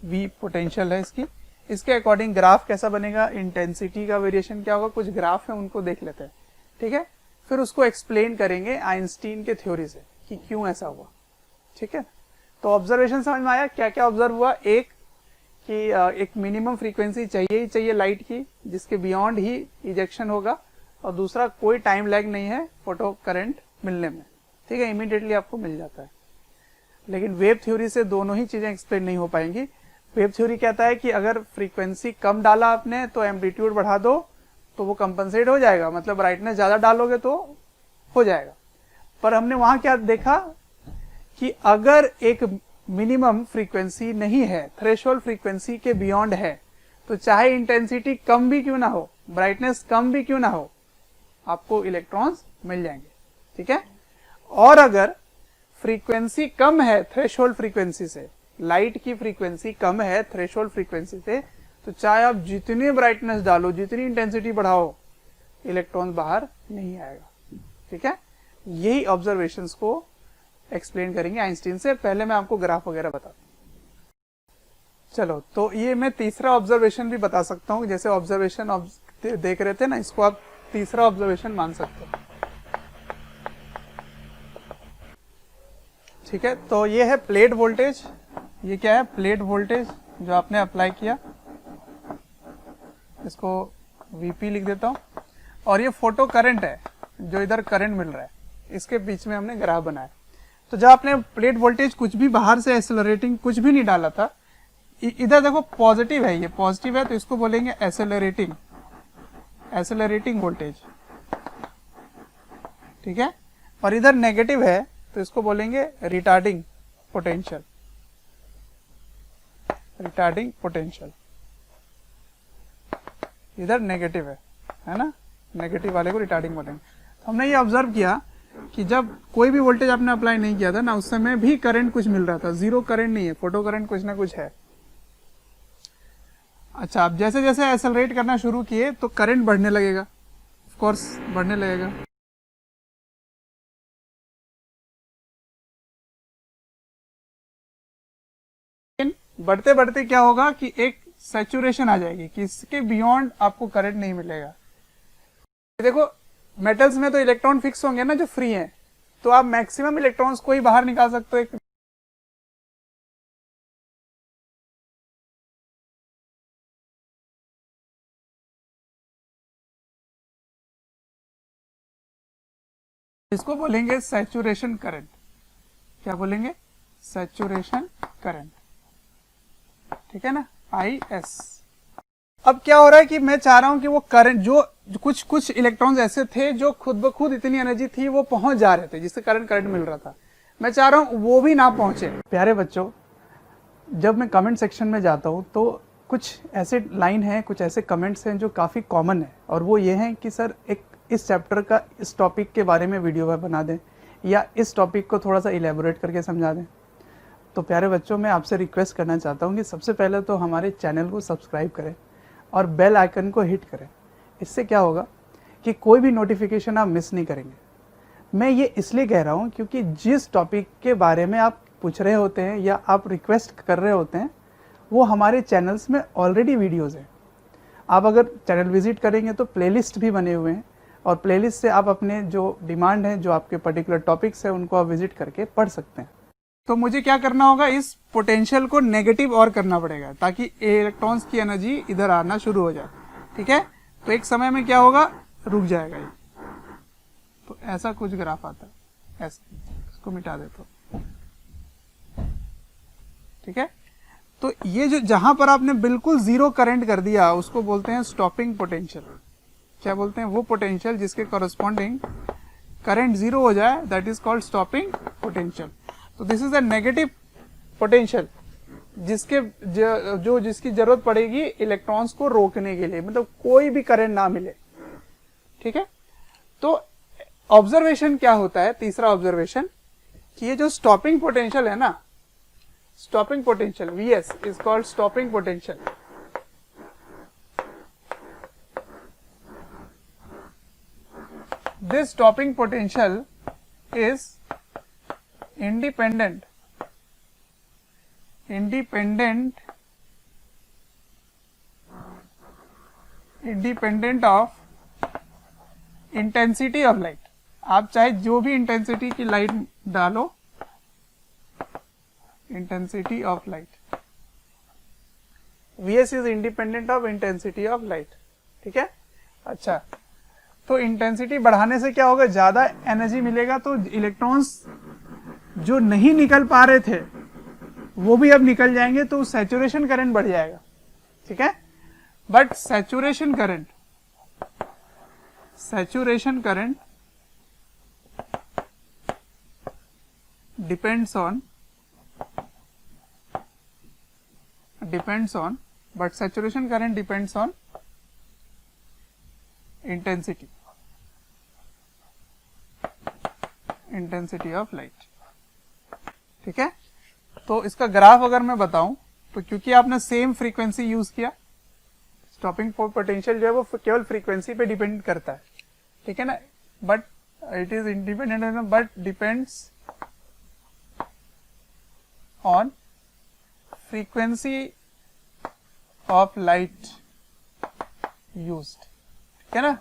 V पोटेंशियल है इसके अकॉर्डिंग ग्राफ कैसा बनेगा, इंटेंसिटी का वेरिएशन क्या होगा, कुछ ग्राफ है उनको देख लेते हैं, ठीक है। फिर उसको एक्सप्लेन करेंगे आइंस्टीन के थ्योरी से कि क्यों ऐसा हुआ, ठीक है। तो ऑब्जर्वेशन समझ में आया, क्या क्या ऑब्जर्व हुआ। एक कि एक मिनिमम फ्रीक्वेंसी चाहिए ही चाहिए लाइट की जिसके बियॉन्ड ही इजेक्शन होगा, और दूसरा कोई टाइम लैग नहीं है फोटो करंट मिलने में, ठीक है, इमीडिएटली आपको मिल जाता है। लेकिन वेव थ्योरी से दोनों ही चीजें एक्सप्लेन नहीं हो पाएंगी। वेव थ्योरी कहता है कि अगर फ्रीक्वेंसी कम डाला आपने तो एम्पलीट्यूड बढ़ा दो तो वो कंपनसेट हो जाएगा, मतलब ब्राइटनेस ज्यादा डालोगे तो हो जाएगा। पर हमने वहां क्या देखा कि अगर एक मिनिमम फ्रीक्वेंसी नहीं है, थ्रेशोल्ड फ्रीक्वेंसी के बियॉन्ड है, तो चाहे इंटेंसिटी कम भी क्यों ना हो, ब्राइटनेस कम भी क्यों ना हो, आपको इलेक्ट्रॉन्स मिल जाएंगे, ठीक है। और अगर फ्रीक्वेंसी कम है थ्रेशोल्ड फ्रीक्वेंसी से, लाइट की फ्रीक्वेंसी कम है थ्रेशोल्ड फ्रीक्वेंसी से, तो चाहे आप जितनी ब्राइटनेस डालो, जितनी इंटेंसिटी बढ़ाओ, इलेक्ट्रॉन बाहर नहीं आएगा, ठीक है। यही ऑब्जर्वेशंस को एक्सप्लेन करेंगे आइंस्टीन से। पहले मैं आपको ग्राफ वगैरह बताता हूं। चलो, तो ये मैं तीसरा ऑब्जर्वेशन भी बता सकता हूं, जैसे ऑब्जर्वेशन देख रहे थे ना, इसको आप तीसरा ऑब्जर्वेशन मान सकते हो, ठीक है। तो ये है प्लेट वोल्टेज, ये क्या है, प्लेट वोल्टेज जो आपने अप्लाई किया, इसको Vp लिख देता हूं। और ये फोटो करंट है जो इधर करंट मिल रहा है, इसके बीच में हमने ग्राफ बनाया। तो जब आपने प्लेट वोल्टेज कुछ भी बाहर से एक्सेलरेटिंग कुछ भी नहीं डाला था, इधर देखो पॉजिटिव है, ये पॉजिटिव है तो इसको बोलेंगे एक्सेलरेटिंग वोल्टेज, ठीक है। और इधर नेगेटिव है तो इसको बोलेंगे रिटार्डिंग पोटेंशियल, इधर नेगेटिव है ना, नेगेटिव वाले को रिटार्डिंग बोलेंगे। तो हमने ये ऑब्जर्व किया कि जब कोई भी वोल्टेज आपने अप्लाई नहीं किया था ना, उस समय भी करंट कुछ मिल रहा था, जीरो करंट नहीं है, फोटो करंट कुछ ना कुछ है। अच्छा, अब जैसे जैसे एक्सेलरेट करना शुरू किए तो करंट बढ़ने लगेगा, ऑफ कोर्स बढ़ने लगेगा। बढ़ते बढ़ते क्या होगा कि एक सैचुरेशन आ जाएगी कि इसके बियॉन्ड आपको करंट नहीं मिलेगा। देखो मेटल्स में तो इलेक्ट्रॉन फिक्स होंगे ना जो फ्री हैं, तो आप मैक्सिमम इलेक्ट्रॉन्स को ही बाहर निकाल सकते हो। इसको बोलेंगे सैचुरेशन करंट। क्या बोलेंगे? सैचुरेशन करंट, ठीक है ना, IS। अब क्या हो रहा है कि मैं चाह रहा हूं कि वो करंट जो कुछ इलेक्ट्रॉन्स ऐसे थे जो खुद ब खुद इतनी एनर्जी थी वो पहुंच जा रहे थे जिससे करंट मिल रहा था, मैं चाह रहा हूं वो भी ना पहुंचे। प्यारे बच्चों, जब मैं कमेंट सेक्शन में जाता हूं तो कुछ ऐसे लाइन है, कुछ ऐसे कमेंट्स हैं जो काफ़ी कॉमन है, और वो ये हैं कि सर एक इस चैप्टर का इस टॉपिक के बारे में वीडियो बना दें या इस टॉपिक को थोड़ा सा इलेबोरेट करके समझा दें। तो प्यारे बच्चों, मैं आपसे रिक्वेस्ट करना चाहता हूं कि सबसे पहले तो हमारे चैनल को सब्सक्राइब करें और बेल आइकन को हिट करें। इससे क्या होगा कि कोई भी नोटिफिकेशन आप मिस नहीं करेंगे। मैं ये इसलिए कह रहा हूँ क्योंकि जिस टॉपिक के बारे में आप पूछ रहे होते हैं या आप रिक्वेस्ट कर रहे होते हैं वो हमारे चैनल्स में ऑलरेडी वीडियोज़ हैं। आप अगर चैनल विजिट करेंगे तो प्लेलिस्ट भी बने हुए हैं, और प्लेलिस्ट से आप अपने जो डिमांड है, जो आपके पर्टिकुलर टॉपिक्स है, उनको आप विजिट करके पढ़ सकते हैं। तो मुझे क्या करना होगा, इस पोटेंशियल को नेगेटिव और करना पड़ेगा ताकि इलेक्ट्रॉन्स की एनर्जी इधर आना शुरू हो जाए। ठीक है, तो एक समय में क्या होगा, रुक जाएगा ये। तो ऐसा कुछ ग्राफ आता है, ऐसे, इसको मिटा देता हूं। ठीक है, तो ये जो जहां पर आपने बिल्कुल जीरो करंट कर दिया उसको बोलते हैं स्टॉपिंग पोटेंशियल। क्या बोलते हैं, वो पोटेंशियल जिसके कॉरस्पॉन्डिंग करंट जीरो हो जाए, that is called stopping potential. तो this is a negative potential जिसके जिसकी जरूरत पड़ेगी इलेक्ट्रॉन्स को रोकने के लिए, मतलब कोई भी करंट ना मिले। ठीक है, तो ऑब्जर्वेशन क्या होता है, तीसरा ऑब्जर्वेशन, कि ये जो स्टॉपिंग पोटेंशियल है ना, stopping potential Vs is called stopping potential. This stopping potential is independent of intensity of light। आप चाहे जो भी इंटेंसिटी की लाइट डालो, intensity of light, Vs is independent of intensity of light. ठीक है, अच्छा, तो इंटेंसिटी बढ़ाने से क्या होगा, ज्यादा एनर्जी मिलेगा, तो इलेक्ट्रॉन्स जो नहीं निकल पा रहे थे वो भी अब निकल जाएंगे, तो सैचुरेशन करंट बढ़ जाएगा। ठीक है, but saturation current depends on but saturation current depends on intensity of light। ठीक है, तो इसका ग्राफ अगर मैं बताऊं तो क्योंकि आपने सेम फ्रीक्वेंसी यूज किया, स्टॉपिंग पोटेंशियल जो है वो केवल फ्रीक्वेंसी पे डिपेंड करता है। ठीक है ना, but it is independent but depends on frequency of light used. ठीक है ना,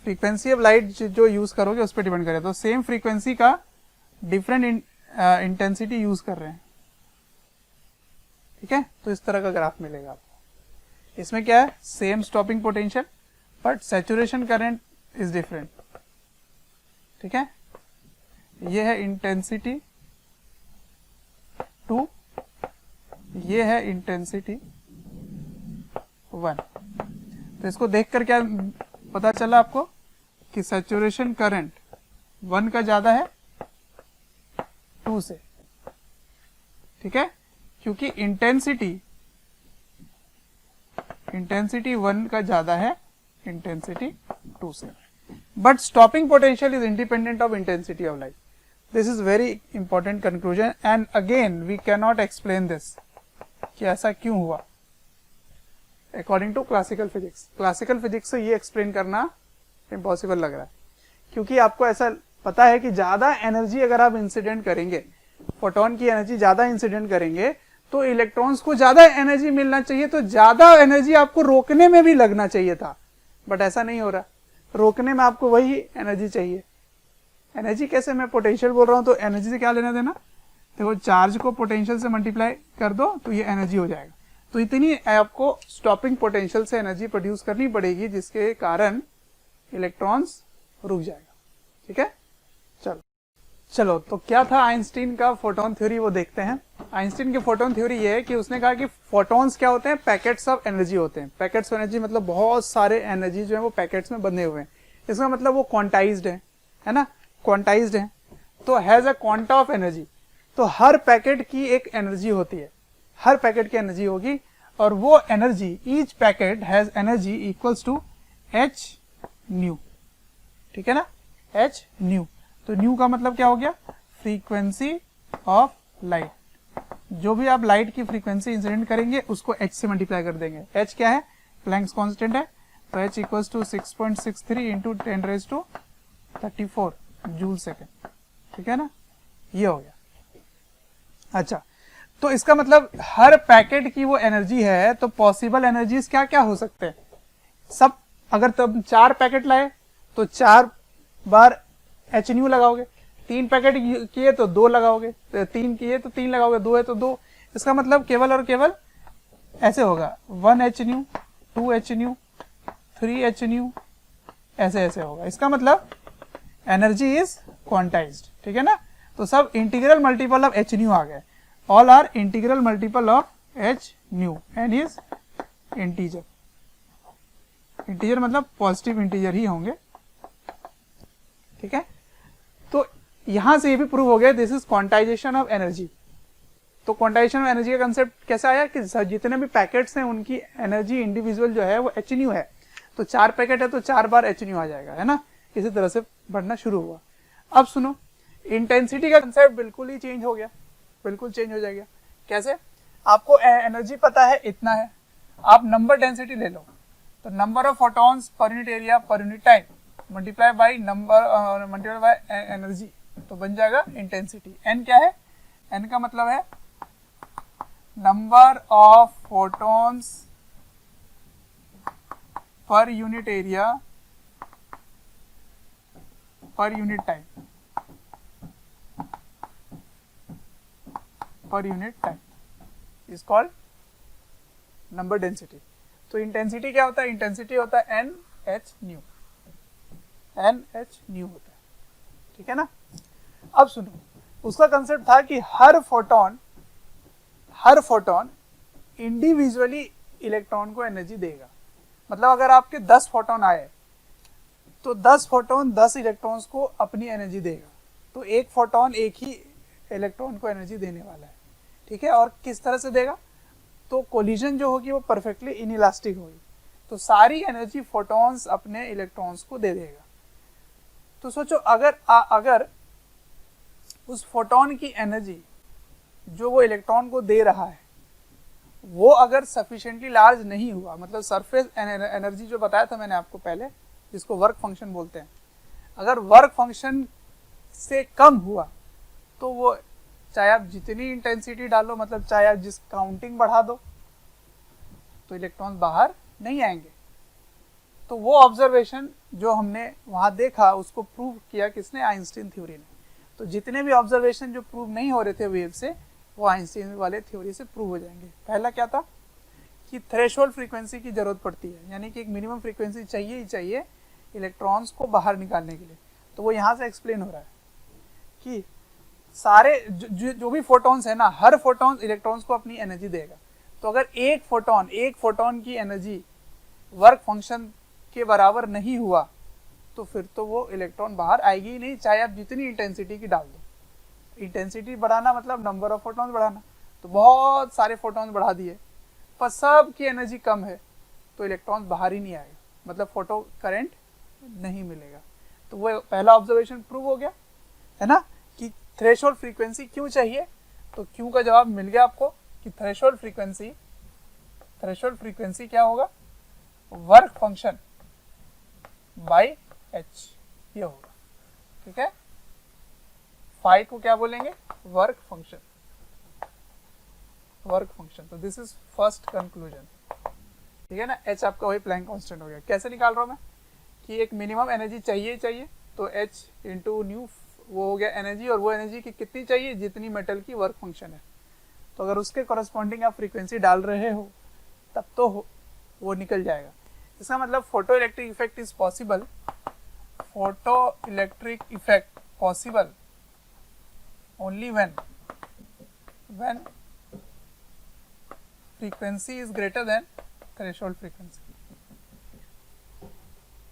फ्रीक्वेंसी ऑफ लाइट जो यूज करोगे उस पर डिपेंड करे, तो सेम फ्रीक्वेंसी का डिफरेंट इंटेंसिटी यूज कर रहे हैं। ठीक है, तो इस तरह का ग्राफ मिलेगा आपको। इसमें क्या है, same stopping potential but saturation current is different. ठीक है, ये है इंटेंसिटी 2, ये है इंटेंसिटी 1। तो इसको देखकर क्या पता चला आपको कि सैचुरेशन करंट 1 का ज्यादा है 2 से। ठीक है, क्योंकि इंटेंसिटी 1 का ज्यादा है इंटेंसिटी 2 से, but stopping potential is independent of intensity of light. This is very important conclusion, and again we can not explain this कि ऐसा क्यों हुआ according to classical physics. Classical physics से ये एक्सप्लेन करना इम्पॉसिबल लग रहा है, क्योंकि आपको ऐसा पता है कि ज्यादा एनर्जी अगर आप इंसिडेंट करेंगे, फोटोन की एनर्जी ज्यादा इंसिडेंट करेंगे, तो इलेक्ट्रॉन्स को ज्यादा एनर्जी मिलना चाहिए, तो ज्यादा एनर्जी आपको रोकने में भी लगना चाहिए था, बट ऐसा नहीं हो रहा। रोकने में आपको वही एनर्जी चाहिए। एनर्जी कैसे, मैं पोटेंशियल बोल रहा हूं, तो एनर्जी से क्या लेना देना, देखो चार्ज को पोटेंशियल से मल्टीप्लाई कर दो तो ये एनर्जी हो जाएगा। तो इतनी आपको स्टॉपिंग पोटेंशियल से एनर्जी प्रोड्यूस करनी पड़ेगी, जिसके कारण इलेक्ट्रॉन्स रुक जाएगा। ठीक है, चलो तो क्या था आइंस्टीन का फोटोन थ्योरी, वो देखते हैं। आइंस्टीन की फोटोन थ्योरी ये है कि उसने कहा कि फोटॉन्स क्या होते हैं, पैकेट्स ऑफ एनर्जी होते हैं। पैकेट्स ऑफ एनर्जी मतलब बहुत सारे एनर्जी जो है वो पैकेट्स में बंधे हुए हैं। इसका मतलब वो क्वांटाइज्ड है ना, क्वांटाइज्ड है, तो has a quanta of energy. तो हर पैकेट की एक एनर्जी होती है, हर पैकेट की एनर्जी होगी, और वो energy, each packet has energy equals to h nu. ठीक है ना, h न्यू। तो न्यू का मतलब क्या हो गया, फ्रीक्वेंसी ऑफ लाइट। जो भी आप लाइट की फ्रीक्वेंसी इंसिडेंट करेंगे उसको h से मल्टीप्लाई कर देंगे। h क्या है, प्लैंक्स कांस्टेंट है, तो h equals to 6.63 into 10⁻34 joule second. ठीक है ना, ये हो गया। अच्छा, तो इसका मतलब हर पैकेट की वो एनर्जी है, तो पॉसिबल एनर्जीज क्या क्या हो सकते हैं, सब अगर तब 4 पैकेट लाए तो 4 बार एच न्यू लगाओगे, 3 पैकेट किए तो 2 लगाओगे, 3 किए तो 3 लगाओगे, 2 है तो 2। इसका मतलब केवल और केवल ऐसे होगा 1 H new, 2 H new, 3 H new, ऐसे ऐसे होगा। इसका मतलब एनर्जी इज क्वांटाइज्ड, ठीक है ना। तो सब integral multiple of h nu आ गए, all are integral multiple of h nu, n is integer. Integer मतलब पॉजिटिव इंटीजर ही होंगे, ठीक है। तो यहां से ये भी प्रूव हो गया this is quantization of energy. तो क्वांटाइजेशन ऑफ एनर्जी का कंसेप्ट कैसे आया कि जितने भी पैकेट्स हैं उनकी एनर्जी इंडिविजुअल जो है वो एच न्यू है। तो 4 पैकेट है तो 4 बार एच न्यू आ जाएगा, है ना। इसी तरह से बढ़ना शुरू हुआ। अब सुनो, इंटेंसिटी का कंसेप्ट बिल्कुल ही चेंज हो गया, बिल्कुल चेंज हो जाएगा। कैसे? आपको एनर्जी पता है इतना है, आप नंबर डेंसिटी ले लो, तो number of photons per unit area per unit time multiply by number multiply by energy, तो बन जाएगा इंटेंसिटी। एन क्या है? एन का मतलब है number of photons per unit area per unit time, per unit time is called number density. तो intensity क्या होता है? इंटेंसिटी होता है n h nu, n h nu होता है, ठीक है ना। अब सुनो, उसका कंसेप्ट था कि हर फोटोन इंडिविजुअली इलेक्ट्रॉन को एनर्जी देगा। मतलब अगर आपके 10 फोटोन आए तो 10 फोटोन 10 इलेक्ट्रॉन्स को अपनी एनर्जी देगा। तो एक फोटोन एक ही इलेक्ट्रॉन को एनर्जी देने वाला है, ठीक है। और किस तरह से देगा? तो कोलिजन जो होगी वो परफेक्टली इनइलास्टिक होगी, तो सारी एनर्जी फोटॉन्स अपने इलेक्ट्रॉन्स को दे देगा। तो सोचो अगर उस फोटोन की एनर्जी जो वो इलेक्ट्रॉन को दे रहा है वो अगर सफिशिएंटली लार्ज नहीं हुआ, मतलब सरफेस एनर्जी जो बताया था मैंने आपको पहले, जिसको वर्क फंक्शन बोलते हैं, अगर वर्क फंक्शन से कम हुआ तो वो चाहे आप जितनी इंटेंसिटी डालो, मतलब चाहे आप जिस काउंटिंग बढ़ा दो, तो इलेक्ट्रॉन्स बाहर नहीं आएंगे। तो वो ऑब्जर्वेशन जो हमने वहां देखा उसको प्रूव किया किसने? आइंस्टीन थ्योरी ने। तो जितने भी ऑब्जर्वेशन जो प्रूव नहीं हो रहे थे वेव से, वो आइंस्टीन वाले थ्योरी से प्रूव हो जाएंगे। पहला क्या था कि थ्रेशोल्ड फ्रीक्वेंसी की जरूरत पड़ती है, यानी कि एक मिनिमम फ्रीक्वेंसी चाहिए ही चाहिए इलेक्ट्रॉन्स को बाहर निकालने के लिए। तो वो यहाँ से एक्सप्लेन हो रहा है कि सारे जो भी फोटॉन्स है ना, हर फोटॉन इलेक्ट्रॉन्स को अपनी एनर्जी देगा। तो अगर एक फोटॉन की एनर्जी वर्क फंक्शन के बराबर नहीं हुआ तो फिर तो वो इलेक्ट्रॉन बाहर आएगी ही नहीं, चाहे आप जितनी इंटेंसिटी की डाल दो। इंटेंसिटी बढ़ाना मतलब नंबर ऑफ फोटॉन्स बढ़ाना। तो बहुत सारे फोटॉन्स बढ़ा दिए पर सब की एनर्जी कम है तो इलेक्ट्रॉन्स बाहर ही नहीं आएगा, मतलब फोटो करंट नहीं मिलेगा। तो वो पहला ऑब्जर्वेशन प्रूव हो गया, है ना, कि थ्रेशोल्ड फ्रीक्वेंसी क्यों चाहिए। तो क्यों का जवाब मिल गया आपको कि थ्रेशोल्ड फ्रीक्वेंसी क्या होगा? वर्क फंक्शन बाय एच, ये होगा, ठीक है। फाई को क्या बोलेंगे? Work function. तो दिस इज फर्स्ट कंक्लूजन, ठीक है ना। एच आपका वही प्लैंक कांस्टेंट हो गया। कैसे निकाल रहा हूं मैं कि एक मिनिमम एनर्जी चाहिए तो एच इंटू न्यू वो हो गया एनर्जी, और वो एनर्जी की कितनी चाहिए? जितनी मेटल की वर्क फंक्शन है। तो अगर उसके कॉरेस्पॉन्डिंग आप फ्रीक्वेंसी डाल रहे हो तब तो वो निकल जाएगा। इसका मतलब photo electric effect is possible, only when frequency is greater then threshold frequency,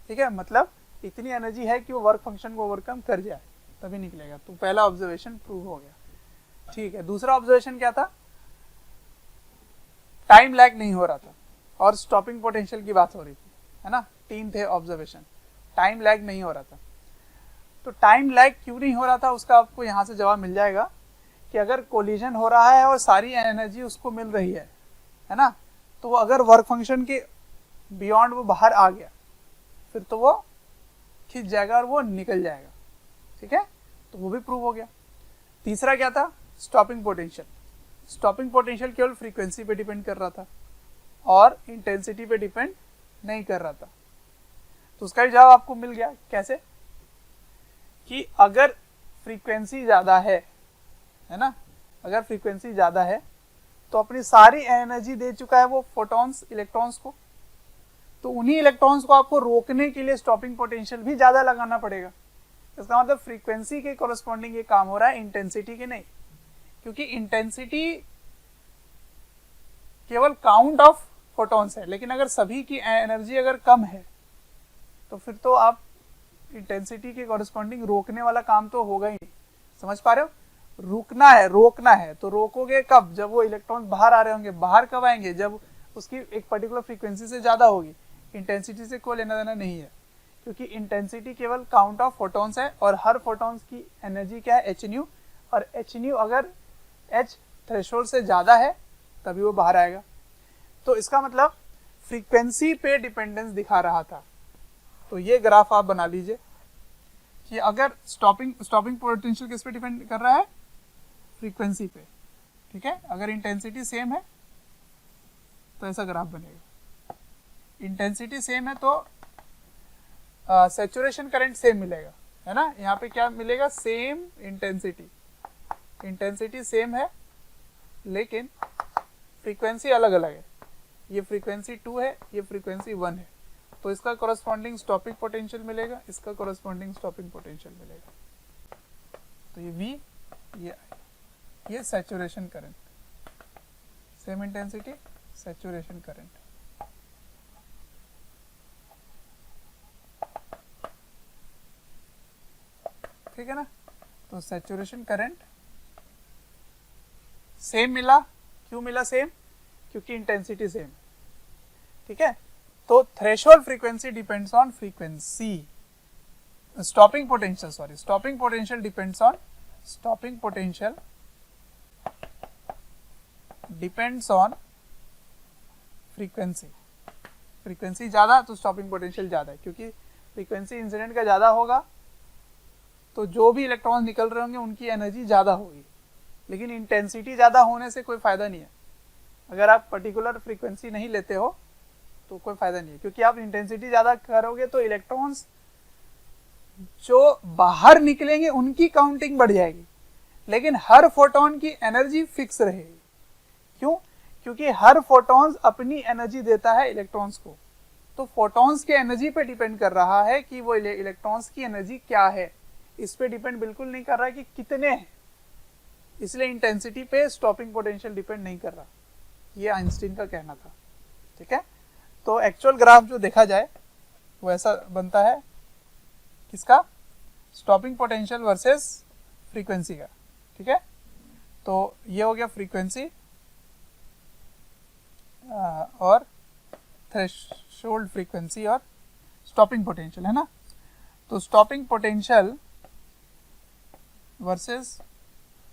ठीक है। मतलब इतनी एनर्जी है कि वो वर्क फंक्शन को ओवरकम कर जाए तभी निकलेगा। तो पहला ऑब्जर्वेशन प्रूव हो गया, ठीक है। दूसरा ऑब्जर्वेशन क्या था? टाइम लैग नहीं हो रहा था और स्टॉपिंग पोटेंशियल की बात हो रही थी, है ना। 3 थे ऑब्जर्वेशन, टाइम लैग नहीं हो रहा था। तो टाइम लैग क्यों नहीं हो रहा था उसका आपको यहाँ से जवाब मिल जाएगा कि अगर कोलिजन हो रहा है और सारी एनर्जी उसको मिल रही है ना, तो वो अगर वर्क फंक्शन के बियॉन्ड वो बाहर आ गया फिर तो वो खिंच जाएगा और वो निकल जाएगा, ठीक है। तो वो भी प्रूव हो गया। तीसरा क्या था? स्टॉपिंग पोटेंशियल केवल फ्रीक्वेंसी पे डिपेंड कर रहा था और इंटेंसिटी पे डिपेंड नहीं कर रहा था। तो उसका भी जवाब आपको मिल गया। कैसे? कि अगर फ्रीक्वेंसी ज़्यादा है ना, अगर फ्रीक्वेंसी ज़्यादा है तो अपनी सारी एनर्जी दे चुका है वो फोटॉन्स इलेक्ट्रॉन्स को, तो उन्हीं इलेक्ट्रॉन्स को आपको रोकने के लिए स्टॉपिंग पोटेंशियल भी ज़्यादा लगाना पड़ेगा। इसका मतलब फ्रीक्वेंसी के कॉरस्पॉन्डिंग ये काम हो रहा है, इंटेंसिटी के नहीं, क्योंकि इंटेंसिटी केवल काउंट ऑफ फोटॉन्स है, लेकिन अगर सभी की एनर्जी अगर कम है तो फिर तो आप इंटेंसिटी के कॉरस्पॉन्डिंग रोकने वाला काम तो होगा ही नहीं। समझ पा रहे हो? रुकना है, रोकना है, तो रोकोगे कब? जब वो इलेक्ट्रॉन बाहर आ रहे होंगे। बाहर कब आएंगे? जब उसकी एक पर्टिकुलर फ्रीक्वेंसी से ज्यादा होगी। इंटेंसिटी से कोई लेना देना नहीं है, क्योंकि इंटेंसिटी केवल काउंट ऑफ फोटॉन्स है, और हर फोटॉन्स की एनर्जी क्या है? एच न्यू, और एच न्यू अगर एच थ्रेशोल्ड से ज्यादा है तभी वो बाहर आएगा। तो इसका मतलब फ्रीक्वेंसी पे डिपेंडेंस दिखा रहा था। तो ये ग्राफ आप बना लीजिए कि अगर स्टॉपिंग पोटेंशियल किस पे डिपेंड कर रहा है? फ्रीक्वेंसी पे। ठीक है, अगर इंटेंसिटी सेम है तो ऐसा ग्राफ बनेगा। इंटेंसिटी सेम है तो सैचुरेशन करंट सेम मिलेगा, है ना। यहाँ पे क्या मिलेगा? सेम इंटेंसिटी, इंटेंसिटी सेम है लेकिन फ्रीक्वेंसी अलग अलग है। ये फ्रीक्वेंसी 2 है, ये फ्रीक्वेंसी 1 है, तो इसका कॉरस्पॉन्डिंग स्टॉपिंग पोटेंशियल मिलेगा, इसका कॉरस्पॉन्डिंग स्टॉपिंग पोटेंशियल मिलेगा। तो ये V, ये saturation current, same intensity, saturation current. ठीक है ना। तो सैचुरेशन करंट सेम मिला। क्यों मिला सेम? क्योंकि इंटेंसिटी सेम। ठीक है, तो threshold frequency depends on frequency, stopping potential, sorry, stopping potential depends on, stopping potential depends on frequency. Frequency ज्यादा तो स्टॉपिंग पोटेंशियल ज्यादा है, क्योंकि फ्रीक्वेंसी इंसिडेंट का ज्यादा होगा तो जो भी इलेक्ट्रॉन निकल रहे होंगे उनकी एनर्जी ज्यादा होगी, लेकिन इंटेंसिटी ज्यादा होने से कोई फायदा नहीं है। अगर आप पर्टिकुलर फ्रीक्वेंसी नहीं लेते हो तो कोई फायदा नहीं है, क्योंकि आप इंटेंसिटी ज्यादा करोगे तो इलेक्ट्रॉन्स जो बाहर निकलेंगे उनकी काउंटिंग बढ़ जाएगी, लेकिन हर फोटोन की एनर्जी फिक्स रहेगी। क्यों? क्योंकि हर फोटॉन्स अपनी एनर्जी देता है इलेक्ट्रॉन्स को, तो फोटॉन्स के एनर्जी पे डिपेंड कर रहा है कि वो इलेक्ट्रॉन्स की एनर्जी क्या है, इस पे डिपेंड बिल्कुल नहीं कर रहा है कि कितने हैं। इसलिए इंटेंसिटी पे स्टॉपिंग पोटेंशियल डिपेंड नहीं कर रहा, ये आइंस्टीन का कहना था। ठीक है, तो एक्चुअल ग्राफ जो देखा जाए वो ऐसा बनता है, किसका? स्टॉपिंग पोटेंशियल वर्सेस फ्रीक्वेंसी का। ठीक है, तो ये हो गया फ्रीक्वेंसी और थ्रेशोल्ड फ्रीक्वेंसी और स्टॉपिंग पोटेंशियल, है ना। तो स्टॉपिंग पोटेंशियल वर्सेस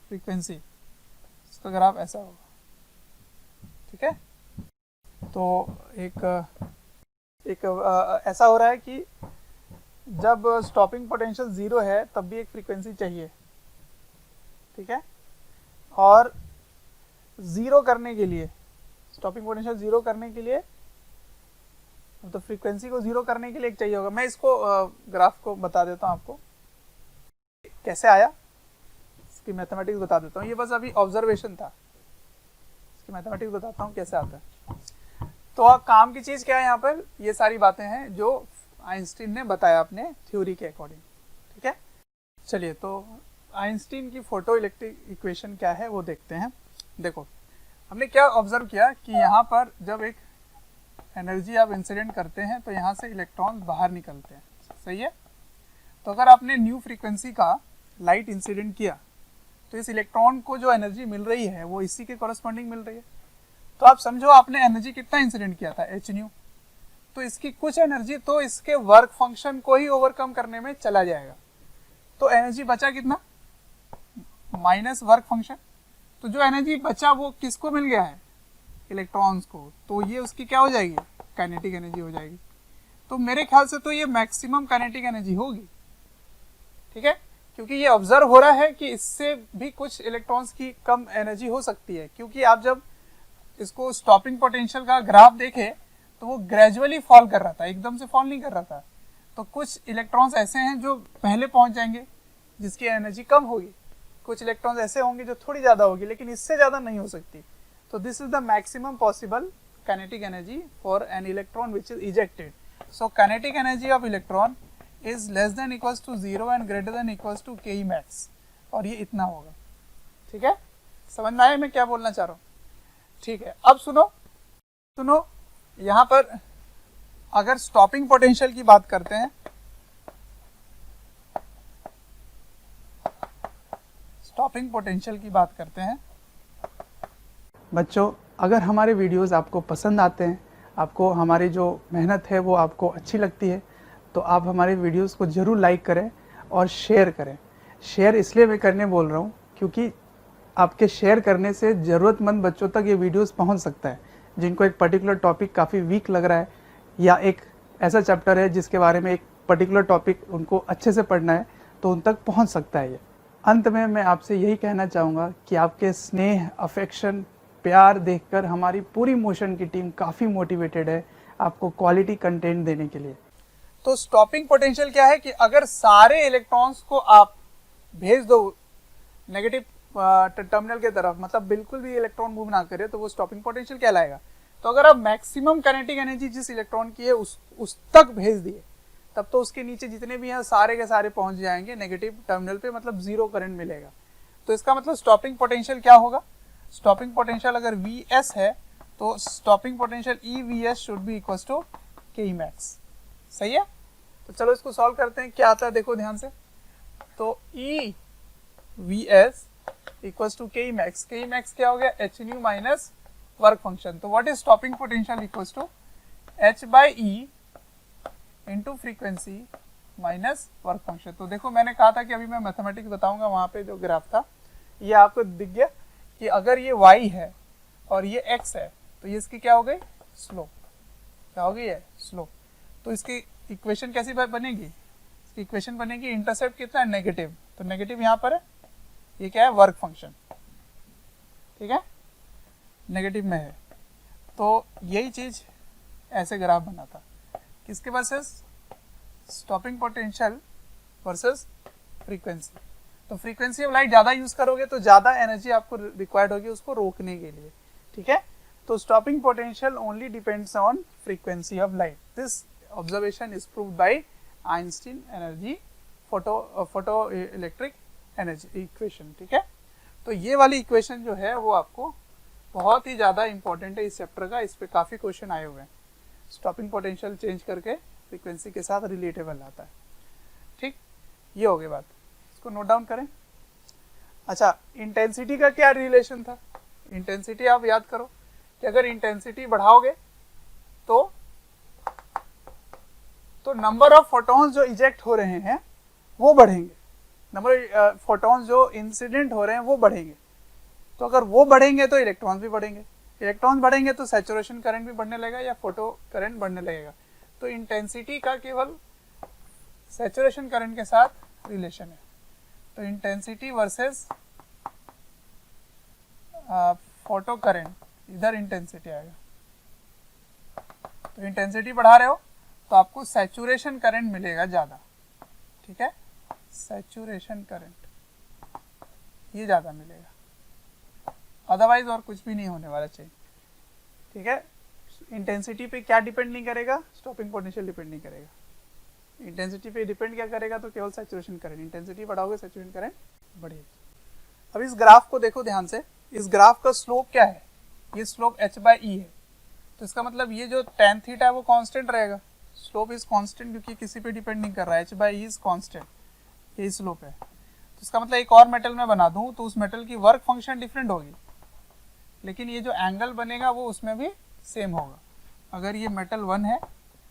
फ्रीक्वेंसी, इसका ग्राफ ऐसा होगा। ठीक है, तो एक ऐसा हो रहा है कि जब स्टॉपिंग पोटेंशियल 0 है तब भी एक फ्रीक्वेंसी चाहिए। ठीक है, और 0 करने के लिए, स्टॉपिंग पोटेंशियल 0 करने के लिए, तो फ्रीक्वेंसी को 0 करने के लिए एक चाहिए होगा। मैं इसको ग्राफ को बता देता हूँ आपको कैसे आया, इसकी मैथमेटिक्स बता देता हूँ। ये बस अभी ऑब्जर्वेशन था, इसकी मैथमेटिक्स बताता हूँ कैसे आता है। तो काम की चीज क्या है यहाँ पर? ये सारी बातें हैं जो आइंस्टीन ने बताया अपने थ्योरी के अकॉर्डिंग। ठीक है, चलिए तो आइंस्टीन की फोटो इलेक्ट्रिक इक्वेशन क्या है वो देखते हैं। देखो, हमने क्या ऑब्जर्व किया कि यहाँ पर जब एक एनर्जी आप इंसिडेंट करते हैं तो यहाँ से इलेक्ट्रॉन बाहर निकलते हैं। सही है, तो अगर आपने न्यू फ्रीक्वेंसी का लाइट इंसिडेंट किया तो इस इलेक्ट्रॉन को जो एनर्जी मिल रही है वो इसी के कॉरस्पॉन्डिंग मिल रही है। तो आप समझो आपने एनर्जी कितना इंसिडेंट किया था? H new. तो इसकी कुछ एनर्जी तो इसके वर्क फंक्शन को ही ओवरकम करने में चला जाएगा, तो एनर्जी बचा कितना? Minus work function. तो जो एनर्जी बचा वो किसको मिल गया है? इलेक्ट्रॉन्स को। तो ये उसकी क्या हो जाएगी? काइनेटिक एनर्जी हो जाएगी। तो मेरे ख्याल से तो ये मैक्सिमम काइनेटिक एनर्जी होगी। ठीक है, क्योंकि ये ऑब्जर्व हो रहा है कि इससे भी कुछ इलेक्ट्रॉन्स की कम एनर्जी हो सकती है, क्योंकि आप जब इसको स्टॉपिंग पोटेंशियल का ग्राफ देखें तो वो ग्रेजुअली फॉल कर रहा था, एकदम से फॉल नहीं कर रहा था। तो कुछ इलेक्ट्रॉन्स ऐसे हैं जो पहले पहुंच जाएंगे जिसकी एनर्जी कम होगी, कुछ इलेक्ट्रॉन्स ऐसे होंगे जो थोड़ी ज़्यादा होगी लेकिन इससे ज़्यादा नहीं हो सकती। तो this is the maximum possible kinetic energy for an electron which is ejected. So kinetic energy of electron is less than equals to 0 and greater than equals to ke max, और ये इतना होगा। ठीक है, समझ में आया मैं क्या बोलना चाह रहा हूँ? ठीक है, अब सुनो यहाँ पर अगर स्टॉपिंग पोटेंशियल की बात करते हैं, स्टॉपिंग पोटेंशियल की बात करते हैं बच्चों, अगर हमारे वीडियोस आपको पसंद आते हैं, आपको हमारी जो मेहनत है वो आपको अच्छी लगती है, तो आप हमारे वीडियोस को ज़रूर लाइक करें और शेयर करें। शेयर इसलिए मैं करने बोल रहा हूँ क्योंकि आपके शेयर करने से ज़रूरतमंद बच्चों तक ये वीडियोस पहुँच सकता है, जिनको एक पर्टिकुलर टॉपिक काफ़ी वीक लग रहा है या एक ऐसा चैप्टर है जिसके बारे में एक पर्टिकुलर टॉपिक उनको अच्छे से पढ़ना है, तो उन तक पहुँच सकता है ये। अंत में मैं आपसे यही कहना चाहूँगा कि आपके स्नेह, अफेक्शन, प्यार देखकर हमारी पूरी मोशन की टीम काफ़ी मोटिवेटेड है आपको क्वालिटी कंटेंट देने के लिए। तो स्टॉपिंग पोटेंशियल क्या है कि अगर सारे इलेक्ट्रॉन्स को आप भेज दो नेगेटिव टर्मिनल के तरफ, मतलब बिल्कुल भी इलेक्ट्रॉन मूव ना करे, तो वो स्टॉपिंग पोटेंशियल कहलाएगा। तो अगर आप मैक्सिमम काइनेटिक एनर्जी जिस इलेक्ट्रॉन की है उस तक भेज दिए, तब तो उसके नीचे जितने भी हैं सारे के सारे पहुंच जाएंगे नेगेटिव टर्मिनल पे, मतलब जीरो करंट मिलेगा। तो इसका मतलब स्टॉपिंग पोटेंशियल क्या होगा? स्टॉपिंग पोटेंशियल अगर Vs है तो stopping potential EVS should be equal to K max. सही है, तो चलो इसको सॉल्व करते हैं। क्या आता है देखो ध्यान से, तो EVS equals to K max. K max क्या हो गया? H nu minus work function. तो what is stopping potential equals to H by e into frequency minus work function. तो देखो मैंने कहा था कि अभी मैं मैथमेटिक्स बताऊंगा, वहां पे जो ग्राफ था ये आपको दिख गया कि अगर ये y है और ये x है तो ये इसकी क्या हो गई? स्लोप। क्या हो गई है? स्लोप। तो इसकी इक्वेशन कैसी बनेगी? इसकी इक्वेशन बनेगी इंटरसेप्ट कितना है? नेगेटिव। तो नेगेटिव यहाँ पर है, ये क्या है? Work function. ठीक है, नेगेटिव में है। तो यही चीज ऐसे ग्राफ बना था, किसके versus? Stopping potential versus frequency. तो फ्रीक्वेंसी ऑफ लाइट ज़्यादा यूज करोगे तो ज़्यादा एनर्जी आपको रिक्वायर्ड होगी उसको रोकने के लिए। ठीक है, तो stopping potential only depends on frequency of light. This observation is proved bye Einstein energy photo electric energy equation. ठीक है, तो ये वाली इक्वेशन जो है वो आपको बहुत ही ज़्यादा इंपॉर्टेंट है इस चैप्टर का, इस पे काफ़ी क्वेश्चन आए हुए हैं। स्टॉपिंग पोटेंशियल चेंज करके फ्रीक्वेंसी के साथ रिलेटेबल आता है। ठीक, ये हो गई बात, इसको नोट डाउन करें। अच्छा, इंटेंसिटी का क्या रिलेशन था? इंटेंसिटी आप याद करो कि अगर इंटेंसिटी बढ़ाओगे तो नंबर ऑफ फोटॉन्स जो इजेक्ट हो रहे हैं वो बढ़ेंगे, नंबर फोटॉन्स जो इंसिडेंट हो रहे हैं वो बढ़ेंगे। तो अगर वो बढ़ेंगे तो इलेक्ट्रॉन्स भी बढ़ेंगे, इलेक्ट्रॉन्स बढ़ेंगे तो सैचुरेशन करंट भी बढ़ने लगेगा या फोटो करंट बढ़ने लगेगा। तो इंटेंसिटी का केवल सैचुरेशन करंट के साथ रिलेशन है। तो इंटेंसिटी वर्सेस फोटो करंट, इधर इंटेंसिटी आएगा। तो इंटेंसिटी बढ़ा रहे हो तो आपको सैचुरेशन करंट मिलेगा ज़्यादा। ठीक है, सैचुरेशन करंट ये ज़्यादा मिलेगा, अदरवाइज और कुछ भी नहीं होने वाला चाहिए। ठीक है, इंटेंसिटी पे क्या डिपेंड नहीं करेगा? स्टॉपिंग पोटेंशियल डिपेंड नहीं करेगा। इंटेंसिटी पे डिपेंड क्या करेगा? तो केवल सैचुरेशन करंट। इंटेंसिटी बढ़ाओगे सैचुरेशन करंट बढ़ेगी। अब इस ग्राफ को देखो ध्यान से, इस ग्राफ का स्लोप क्या है? ये स्लोप h बाई ई है। तो इसका मतलब ये जो tan थीटा है वो कांस्टेंट रहेगा, स्लोप इज कांस्टेंट क्योंकि किसी पे डिपेंड नहीं कर रहा है, h by E is constant, ये स्लोप है। तो इसका मतलब एक और मेटल में बना दूं तो उस मेटल की वर्क फंक्शन डिफरेंट होगी, लेकिन ये जो एंगल बनेगा वो उसमें भी सेम होगा। अगर ये मेटल 1 है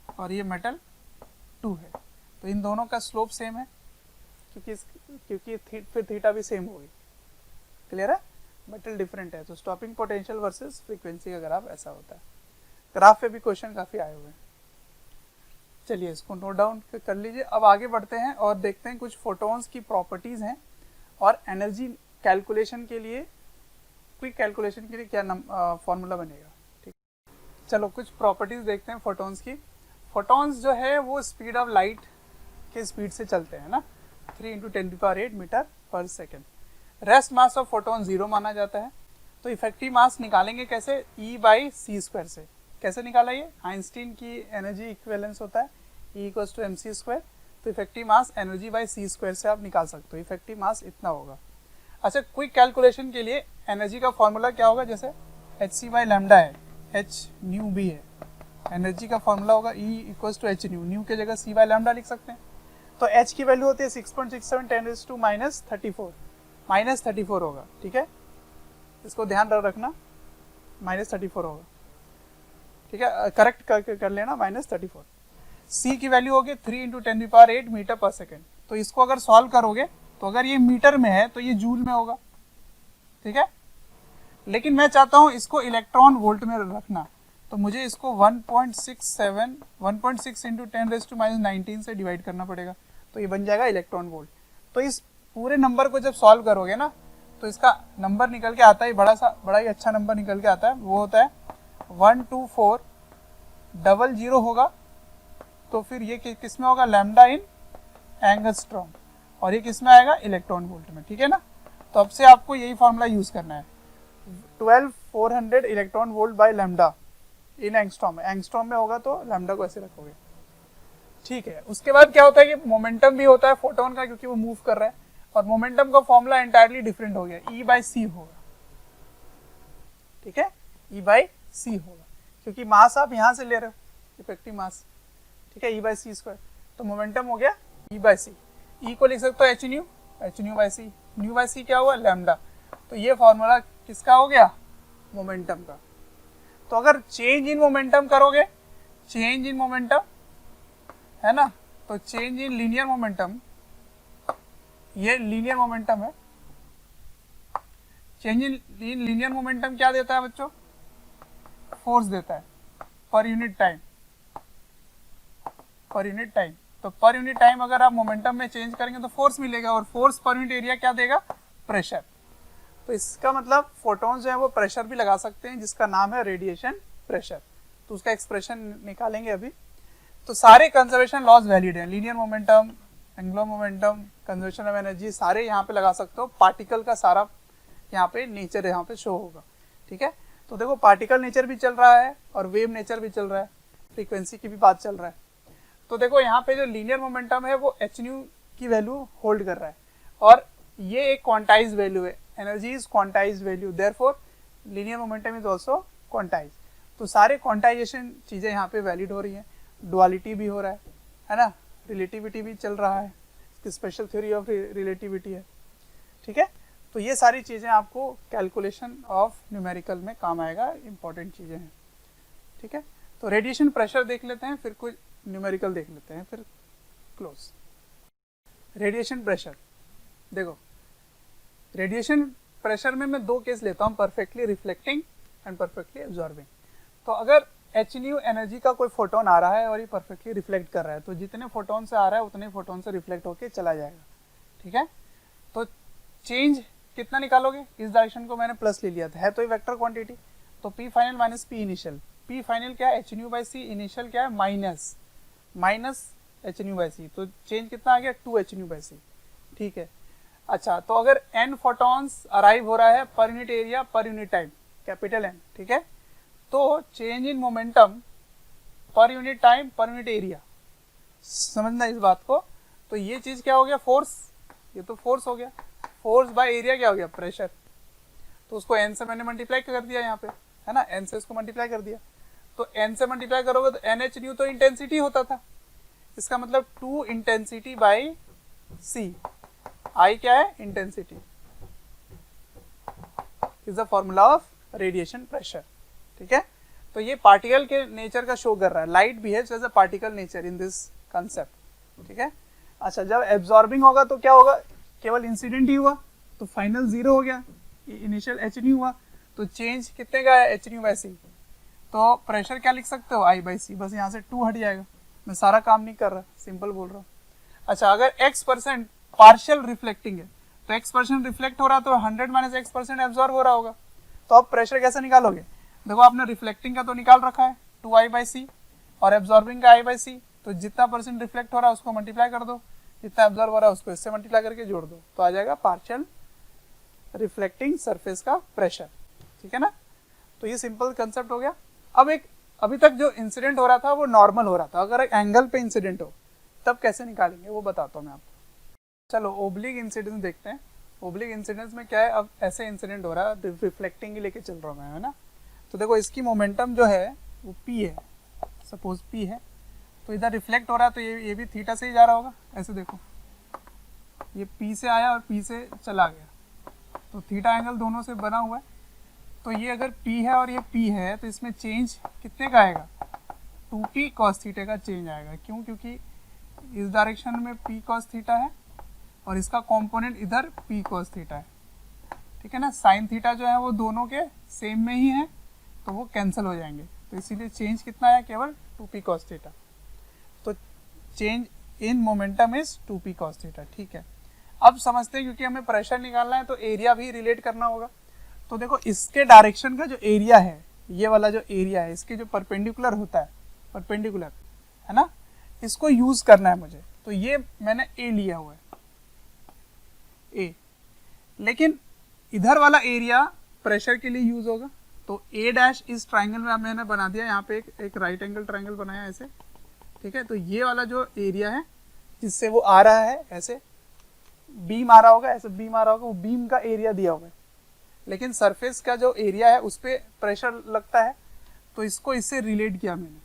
और ये मेटल 2 है तो इन दोनों का स्लोप सेम है क्योंकि फिर थीटा भी सेम होगी। क्लियर है? मेटल डिफरेंट है तो स्टॉपिंग पोटेंशियल वर्सेस फ्रीक्वेंसी का ग्राफ ऐसा होता है। ग्राफ पे भी क्वेश्चन काफ़ी आए हुए हैं। चलिए इसको नोट डाउन कर लीजिए। अब आगे बढ़ते हैं और देखते हैं कुछ फोटॉन्स की प्रॉपर्टीज़ हैं और एनर्जी कैलकुलेशन के लिए, क्विक कैलकुलेशन के लिए क्या फॉर्मूला बनेगा। ठीक, चलो कुछ प्रॉपर्टीज देखते हैं फोटॉन्स की। फोटॉन्स जो है वो स्पीड ऑफ लाइट के स्पीड से चलते हैं ना, 3 × 10⁸ मीटर पर second. Rest mass of photon 0 माना जाता है। तो इफेक्टिव मास निकालेंगे कैसे, E/c² से। कैसे निकाला, ये आइंस्टीन की एनर्जी इक्विवेलेंस होता है E = mc²। तो इफेक्टिव मास एनर्जी/c² से आप निकाल सकते हो, इफेक्टिव मास इतना होगा। अच्छा, क्विक कैलकुलेशन के लिए एनर्जी का फॉर्मूला क्या होगा, जैसे hc/λ है, h न्यू भी है, एनर्जी का फॉर्मूला होगा E = h न्यू, न्यू की जगह c/λ लिख सकते हैं। तो h की वैल्यू होती है 6.67 10⁻⁻34 -34 होगा, ठीक है, इसको ध्यान रखना, -34 होगा, ठीक है, करेक्ट कर लेना, -34। c की वैल्यू होगी 3 × 10⁸ मीटर पर सेकेंड। तो इसको अगर सॉल्व करोगे तो अगर ये मीटर में है तो ये जूल में होगा, ठीक है, लेकिन मैं चाहता हूं इसको इलेक्ट्रॉन वोल्ट में रखना, तो मुझे इसको 1.6 × 10⁻⁻19 से डिवाइड करना पड़ेगा, तो ये बन जाएगा इलेक्ट्रॉन वोल्ट। तो इस पूरे नंबर को जब सॉल्व करोगे ना तो इसका नंबर निकल के आता है, बड़ा ही अच्छा नंबर निकल के आता है, वो होता है 12400 होगा। तो फिर ये किस में होगा, लैम्डा इन एंगस्ट्रॉम, और ये किस में आएगा, इलेक्ट्रॉन वोल्ट में, ठीक है ना। तो अब से आपको यही फॉर्मूला यूज करना है, 12400 electron volt by lambda in angstrom. Angstrom में होगा तो लैम्डा को ऐसे रखोगे, ठीक है। उसके बाद क्या होता है कि मोमेंटम भी होता है फोटोन का, क्योंकि वो मूव कर रहा है, और मोमेंटम का फॉर्मूला एंटायरली डिफरेंट हो गया, E/c होगा, ठीक है, E/c होगा, क्योंकि मास आप यहां से ले रहे हो, इफेक्टिव मास, ठीक है, E/c²। तो मोमेंटम हो गया E/c। E को लिख सकते हो h न्यू/c, न्यू/c क्या हुआ, लैम्डा। तो ये फॉर्मूला किसका हो गया, मोमेंटम का। तो अगर चेंज इन मोमेंटम करोगे, चेंज इन मोमेंटम है ना, तो चेंज इन लीनियर मोमेंटम, ये लीनियर मोमेंटम है, चेंज इन लीनियर मोमेंटम क्या देता है बच्चों, फोर्स देता है पर unit time, per unit time. तो पर यूनिट टाइम अगर आप मोमेंटम में चेंज करेंगे तो फोर्स मिलेगा, और फोर्स पर यूनिट एरिया क्या देगा, प्रेशर। तो इसका मतलब फोटॉन्स जो है वो प्रेशर भी लगा सकते हैं, जिसका नाम है रेडिएशन प्रेशर। तो उसका एक्सप्रेशन निकालेंगे अभी। तो सारे कंजर्वेशन लॉज वैलिड हैं, linear momentum, angular momentum, conservation of energy, सारे यहाँ पे लगा सकते हो। पार्टिकल का सारा यहाँ पे नेचर यहाँ पे शो होगा, ठीक है। तो देखो पार्टिकल नेचर भी चल रहा है और वेव नेचर भी चल रहा है, फ्रीक्वेंसी की भी बात चल रहा है। तो देखो यहाँ पे जो लीनियर मोमेंटम है वो h न्यू की वैल्यू होल्ड कर रहा है, और ये एक क्वांटाइज वैल्यू है, energy is quantize value, therefore linear momentum is also quantize. तो सारे क्वांटाइजेशन चीजें यहाँ पे वैलिड हो रही हैं, डुअलिटी भी हो रहा है ना, रिलेटिविटी भी चल रहा है, स्पेशल थ्योरी ऑफ रिलेटिविटी है, ठीक है। तो ये सारी चीजें आपको कैलकुलेशन ऑफ न्यूमेरिकल में काम आएगा, इंपॉर्टेंट चीजें हैं, ठीक है। तो रेडिएशन प्रेशर देख लेते हैं, फिर कुछ न्यूमेरिकल देख लेते हैं, फिर क्लोज। रेडिएशन प्रेशर, देखो रेडिएशन प्रेशर में मैं दो केस लेता हूँ, perfectly reflecting and perfectly absorbing. तो अगर h न्यू एनर्जी का कोई फोटोन आ रहा है और ये परफेक्टली रिफ्लेक्ट कर रहा है, तो जितने फोटोन से आ रहा है उतने फोटोन से रिफ्लेक्ट होके चला जाएगा, ठीक है। तो चेंज कितना निकालोगे, इस डायरेक्शन को मैंने प्लस ले लिया था, है तो ये वेक्टर क्वांटिटी, तो P final minus P initial, P final क्या है, h न्यू/c, इनिशियल क्या है, माइनस h न्यू/c, तो चेंज कितना आ गया, 2h न्यू/c, ठीक है। अच्छा, तो अगर n फोटॉन्स अराइव हो रहा है पर unit area per unit time, capital N, ठीक है, तो चेंज इन मोमेंटम पर unit time per unit area, समझना इस बात को। तो ये चीज क्या हो गया, फोर्स, ये तो फोर्स हो गया, फोर्स बाय एरिया क्या हो गया, प्रेशर। तो उसको n से मैंने मल्टीप्लाई कर दिया यहाँ पे, है ना, n से इसको मल्टीप्लाई कर दिया, तो n से मल्टीप्लाई करोगे तो NH न्यू तो इंटेंसिटी होता था, इसका मतलब 2 इंटेंसिटी बाई C, I क्या है, intensity, is the formula of radiation pressure, ठीक है। तो ये पार्टिकल के नेचर का शो कर रहा है, light behaves as a particle nature in this concept, ठीक है। अच्छा, जब एब्जॉर्बिंग होगा तो क्या होगा, केवल इंसिडेंट ही हुआ तो फाइनल 0 हो गया, इनिशियल h न्यू हुआ, तो चेंज कितने का है, h न्यू/c। तो प्रेशर क्या लिख सकते हो, I/c, बस यहाँ से 2 हट जाएगा, मैं सारा काम नहीं कर रहा, सिंपल बोल रहा हूँ। अच्छा, अगर x% पार्शियल रिफ्लेक्टिंग है, तो x% रिफ्लेक्ट हो रहा तो 100 - x% एब्जॉर्ब हो रहा होगा। तो अब प्रेशर कैसे निकालोगे, देखो आपने रिफ्लेक्टिंग का तो निकाल रखा है 2i/c और एब्जॉर्बिंग का i/c, तो जितना परसेंट रिफ्लेक्ट हो रहा है उसको मल्टीप्लाई कर दो, जितना एब्जॉर्ब हो रहा है उसको इससे मल्टीप्लाई करके जोड़ दो, तो आ जाएगा पार्शियल रिफ्लेक्टिंग सरफेस का प्रेशर। ठीक है ना, तो ये सिंपल कंसेप्ट हो गया। अब एक अभी तक जो इंसिडेंट हो रहा था वो नॉर्मल हो रहा था, अगर एक एंगल पे इंसिडेंट हो तब कैसे निकालेंगे वो बताता हूँ मैं आपको। चलो ओब्लिक इंसिडेंस देखते हैं। ओब्लिक इंसिडेंस में क्या है, अब ऐसे इंसिडेंट हो रहा है, रिफ्लेक्टिंग ही लेके चल रहा हूँ मैं, है ना। तो देखो इसकी मोमेंटम जो है वो p है, सपोज p है, तो इधर रिफ्लेक्ट हो रहा है तो ये भी थीटा से ही जा रहा होगा। ऐसे देखो ये p से आया और p से चला गया, तो थीटा एंगल दोनों से बना हुआ है। तो ये अगर p है और ये p है तो इसमें चेंज कितने का आएगा, 2p cos थीटा का चेंज आएगा। क्यों, क्योंकि इस डायरेक्शन में p cos थीटा है और इसका कंपोनेंट इधर p cos थीटा है। ठीक है ना, साइन थीटा जो है वो दोनों के सेम में ही है तो वो कैंसिल हो जाएंगे, तो इसीलिए चेंज कितना आया, केवल 2p cos थीटा। तो change in momentum is 2p cos theta. ठीक है, अब समझते हैं, क्योंकि हमें प्रेशर निकालना है तो एरिया भी रिलेट करना होगा। तो देखो इसके डायरेक्शन का जो एरिया है, ये वाला जो एरिया है इसके जो परपेंडिकुलर होता है, परपेंडिकुलर है ना, इसको यूज करना है मुझे। तो ये मैंने ए लिया हुआ है, ए, लेकिन इधर वाला एरिया प्रेशर के लिए यूज होगा। तो ए डैश इस ट्राइंगल में मैंने बना दिया, यहाँ पे एक राइट एंगल ट्राइंगल बनाया ऐसे। ठीक है, तो ये वाला जो एरिया है जिससे वो आ रहा है, ऐसे बीम आ रहा होगा, ऐसे बीम आ रहा होगा, वो बीम का एरिया दिया हुआ है, लेकिन सरफेस का जो एरिया है उस पर प्रेशर लगता है, तो इसको इससे रिलेट किया मैंने।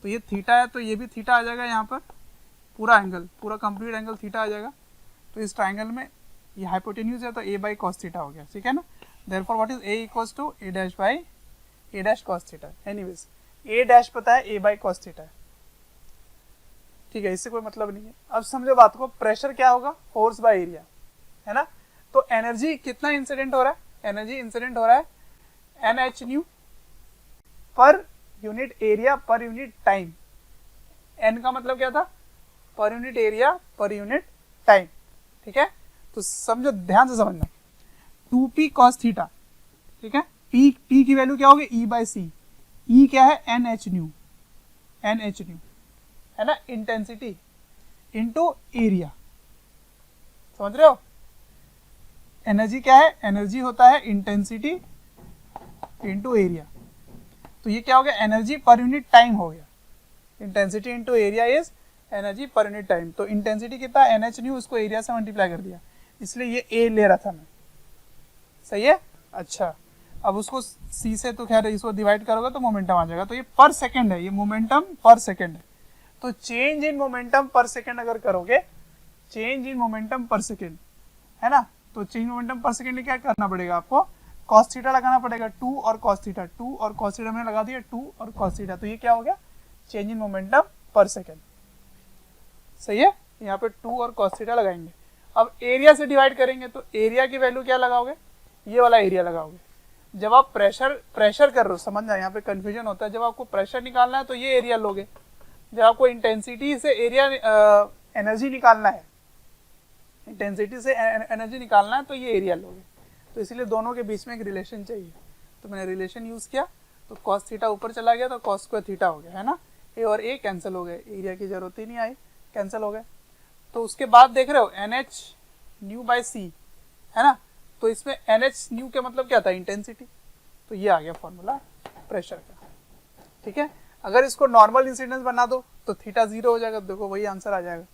तो ये थीटा है तो ये भी थीटा आ जाएगा, यहाँ पर पूरा एंगल, पूरा कंप्लीट एंगल थीटा आ जाएगा। तो इस ट्राइंगल में ये हाइपोटेन्यूज है तो a cos थीटा हो गया। ठीक है ना, therefore what is a equals to a dash cos theta. Anyways a dash पता है a cos थीटा है। ठीक है, इससे कोई मतलब नहीं है। अब समझो बात को, प्रेशर क्या होगा, फोर्स बाय एरिया, है ना। तो एनर्जी कितना इंसिडेंट हो रहा है, एनर्जी इंसिडेंट हो रहा है NH न्यू पर unit area per unit time. n का मतलब क्या था, पर unit area per unit time. ठीक है, तो समझो, ध्यान से समझना, 2p cos थीटा। ठीक है, p की वैल्यू क्या होगी, e/c। e क्या है, NH न्यू, NH न्यू है ना, इंटेंसिटी इनटू एरिया। समझ रहे हो, एनर्जी क्या है, एनर्जी होता है इंटेंसिटी इनटू एरिया। तो ये क्या हो गया, एनर्जी पर यूनिट टाइम हो गया। Intensity into area is energy पर यूनिट टाइम। तो इंटेंसिटी कितना, NH न्यू, उसको एरिया से मल्टीप्लाई कर दिया, इसलिए ये ए ले रहा था मैं। सही है, अच्छा, अब उसको सी से, तो खैर इसको डिवाइड करोगे तो मोमेंटम आ जाएगा। तो ये पर सेकंड है, ये मोमेंटम पर सेकंड है। तो चेंज इन मोमेंटम पर सेकंड अगर करोगे, चेंज इन मोमेंटम पर सेकंड, है ना, तो चेंज मोमेंटम पर सेकंड क्या करना पड़ेगा आपको, cos थीटा लगाना पड़ेगा, 2 और cos थीटा, 2 और cos थीटा मैंने लगा दिया, 2 और cos थीटा। तो ये क्या हो गया, चेंज इन मोमेंटम पर सेकंड। सही है, यहाँ पे 2 और cos थीटा लगाएंगे। अब एरिया से डिवाइड करेंगे तो एरिया की वैल्यू क्या लगाओगे, ये वाला एरिया लगाओगे। जब आप प्रेशर कर रहे हो, समझना यहाँ पे कंफ्यूजन होता है, जब आपको प्रेशर निकालना है तो ये एरिया लोगे, जब आपको इंटेंसिटी से एरिया एनर्जी निकालना है, इंटेंसिटी से एनर्जी निकालना है तो ये एरिया लोगे। तो इसलिए दोनों के बीच में एक रिलेशन चाहिए, तो मैंने रिलेशन यूज किया, तो cos थीटा ऊपर चला गया तो cos स्क्वायर थीटा हो गया, है ना। ए और ए कैंसिल हो गए, एरिया की जरूरत ही नहीं आई, कैंसिल हो गए। तो उसके बाद देख रहे हो NH न्यू बाय C, है ना, तो इसमें NH न्यू के मतलब क्या था, इंटेंसिटी। तो ये आ गया फॉर्मूला प्रेशर का। ठीक है, अगर इसको नॉर्मल इंसिडेंस बना दो तो थीटा 0 हो जाएगा, देखो वही आंसर आ जाएगा।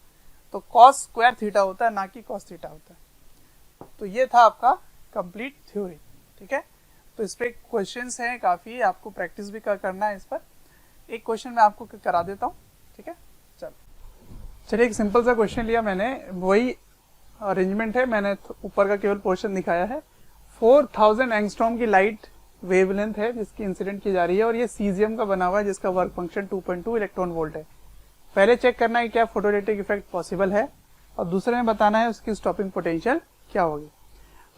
तो cos स्क्वायर थीटा होता है, ना कि cos थीटा होता है। तो ये था आपका कंप्लीट थ्योरी। ठीक है, तो इस पर क्वेश्चंस हैं काफ़ी, आपको प्रैक्टिस भी करना है इस पर। एक क्वेश्चन मैं आपको करा देता हूँ। ठीक है, चलिए एक सिंपल सा क्वेश्चन लिया मैंने, वही अरेंजमेंट है, मैंने ऊपर का केवल पोर्शन दिखाया है। 4000 एंगस्ट्रॉम की लाइट वेवलेंथ है जिसकी इंसिडेंट की जा रही है, और ये सीजियम का बना हुआ है जिसका वर्क फंक्शन 2.2 इलेक्ट्रॉन वोल्ट है। पहले चेक करना है क्या फोटोइलेक्ट्रिक इफेक्ट पॉसिबल है, और दूसरे में बताना है उसकी स्टॉपिंग पोटेंशियल क्या होगी।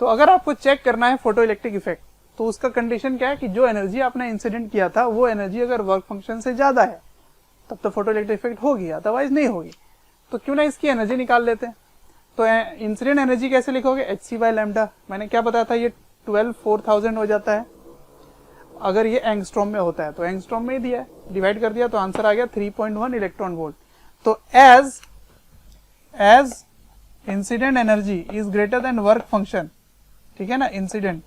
तो अगर आपको चेक करना है फोटो इलेक्ट्रिक इफेक्ट, तो उसका कंडीशन क्या है कि जो एनर्जी आपने इंसिडेंट किया था वो एनर्जी अगर वर्क फंक्शन से ज्यादा है तब तो फोटो इलेक्ट्रिक इफेक्ट होगी, अदरवाइज नहीं होगी। तो क्यों ना इसकी एनर्जी निकाल लेते हैं। तो इंसिडेंट एनर्जी कैसे लिखोगे, hc बाय लैम्डा, मैंने क्या बताया था, ये 12 4000 हो जाता है। अगर ये एंगस्ट्रॉम में होता है तो एंगस्ट्रॉम में ही दिया है, डिवाइड कर दिया तो आंसर आ गया 3.1 इलेक्ट्रॉन वोल्ट। तो as incident energy is greater than work function, ठीक है ना, incident,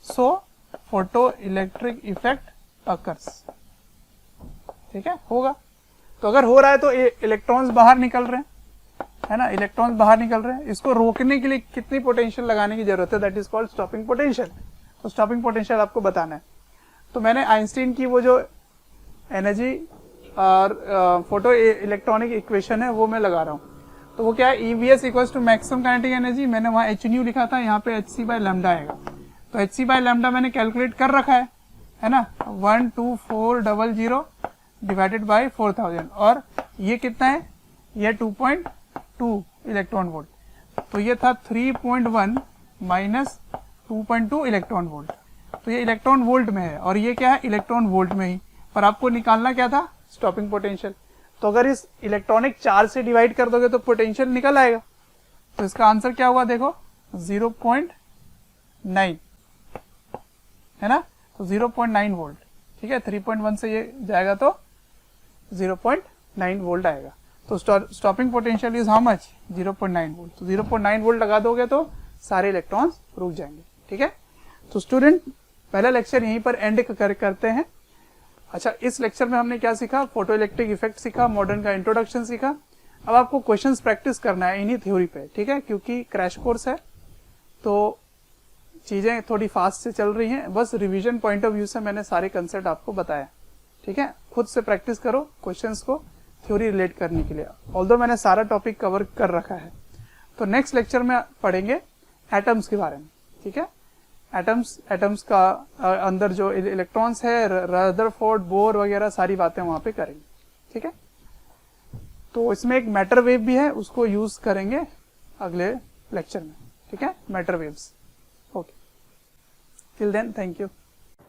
so photo electric effect occurs, ठीक है, होगा। तो अगर हो रहा है तो इलेक्ट्रॉन्स बाहर निकल रहे हैं, है ना, इलेक्ट्रॉन्स बाहर निकल रहे हैं, इसको रोकने के लिए कितनी पोटेंशियल लगाने की जरूरत है, that is called stopping potential. तो स्टॉपिंग पोटेंशियल आपको बताना है। तो मैंने आइंस्टीन की वो जो एनर्जी और फोटो इलेक्ट्रॉनिक इक्वेशन है वो मैं लगा रहा हूँ। तो वो क्या है, EVS equals to maximum kinetic energy, मैंने वहाँ hν लिखा था, यहाँ पे hc/λ आएगा। तो hc/λ मैंने कैलकुलेट कर रखा है ना, 12400 डिवाइडेड बाई 4000, और ये कितना है, ये 2.2 इलेक्ट्रॉन वोल्ट। तो ये था 3.1 माइनस 2.2 इलेक्ट्रॉन वोल्ट। तो ये इलेक्ट्रॉन वोल्ट में है और ये क्या है, इलेक्ट्रॉन वोल्ट में ही। पर आपको निकालना क्या था, स्टॉपिंग पोटेंशियल। तो अगर इस इलेक्ट्रॉनिक चार्ज से डिवाइड कर दोगे तो पोटेंशियल निकल आएगा। तो इसका आंसर क्या हुआ, देखो 0.9, है ना, तो 0.9 वोल्ट, ठीक है। 3.1 से ये जाएगा तो 0.9 वोल्ट आएगा। तो stopping potential is how much, 0.9 volt. तो 0.9 वोल्ट लगा दोगे तो सारे इलेक्ट्रॉन्स रुक जाएंगे, ठीक है। तो स्टूडेंट, पहला लेक्चर यहीं पर एंड करते हैं। अच्छा, इस लेक्चर में हमने क्या सीखा, फोटो इलेक्ट्रिक इफेक्ट सीखा, मॉडर्न का इंट्रोडक्शन सीखा। अब आपको क्वेश्चंस प्रैक्टिस करना है इन्हीं थ्योरी पे, ठीक है, क्योंकि क्रैश कोर्स है तो चीजें थोड़ी फास्ट से चल रही हैं। बस रिवीजन पॉइंट ऑफ व्यू से मैंने सारे कंसेप्ट आपको बताया, ठीक है। खुद से प्रैक्टिस करो क्वेश्चंस को थ्योरी रिलेट करने के लिए, ऑल्दो मैंने सारा टॉपिक कवर कर रखा है। तो नेक्स्ट लेक्चर में पढ़ेंगे एटम्स के बारे में, ठीक है। एटम्स का अंदर जो इलेक्ट्रॉन्स है, रदरफोर्ड, बोर वगैरह सारी बातें वहां पे करेंगे, ठीक है। तो इसमें एक मैटर वेव भी है, उसको यूज करेंगे अगले लेक्चर में, ठीक है, matter waves. Okay, till then thank you.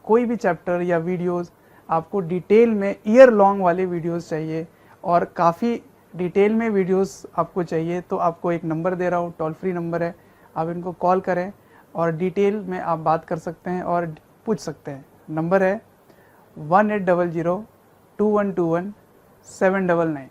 कोई भी चैप्टर या वीडियोस आपको डिटेल में ईयर लॉन्ग वाले वीडियोस चाहिए और काफ़ी डिटेल में वीडियोस आपको चाहिए तो आपको एक नंबर दे रहा हूँ, टोल फ्री नंबर है, आप इनको कॉल करें और डिटेल में आप बात कर सकते हैं और पूछ सकते हैं। नंबर है 1800 2121 799।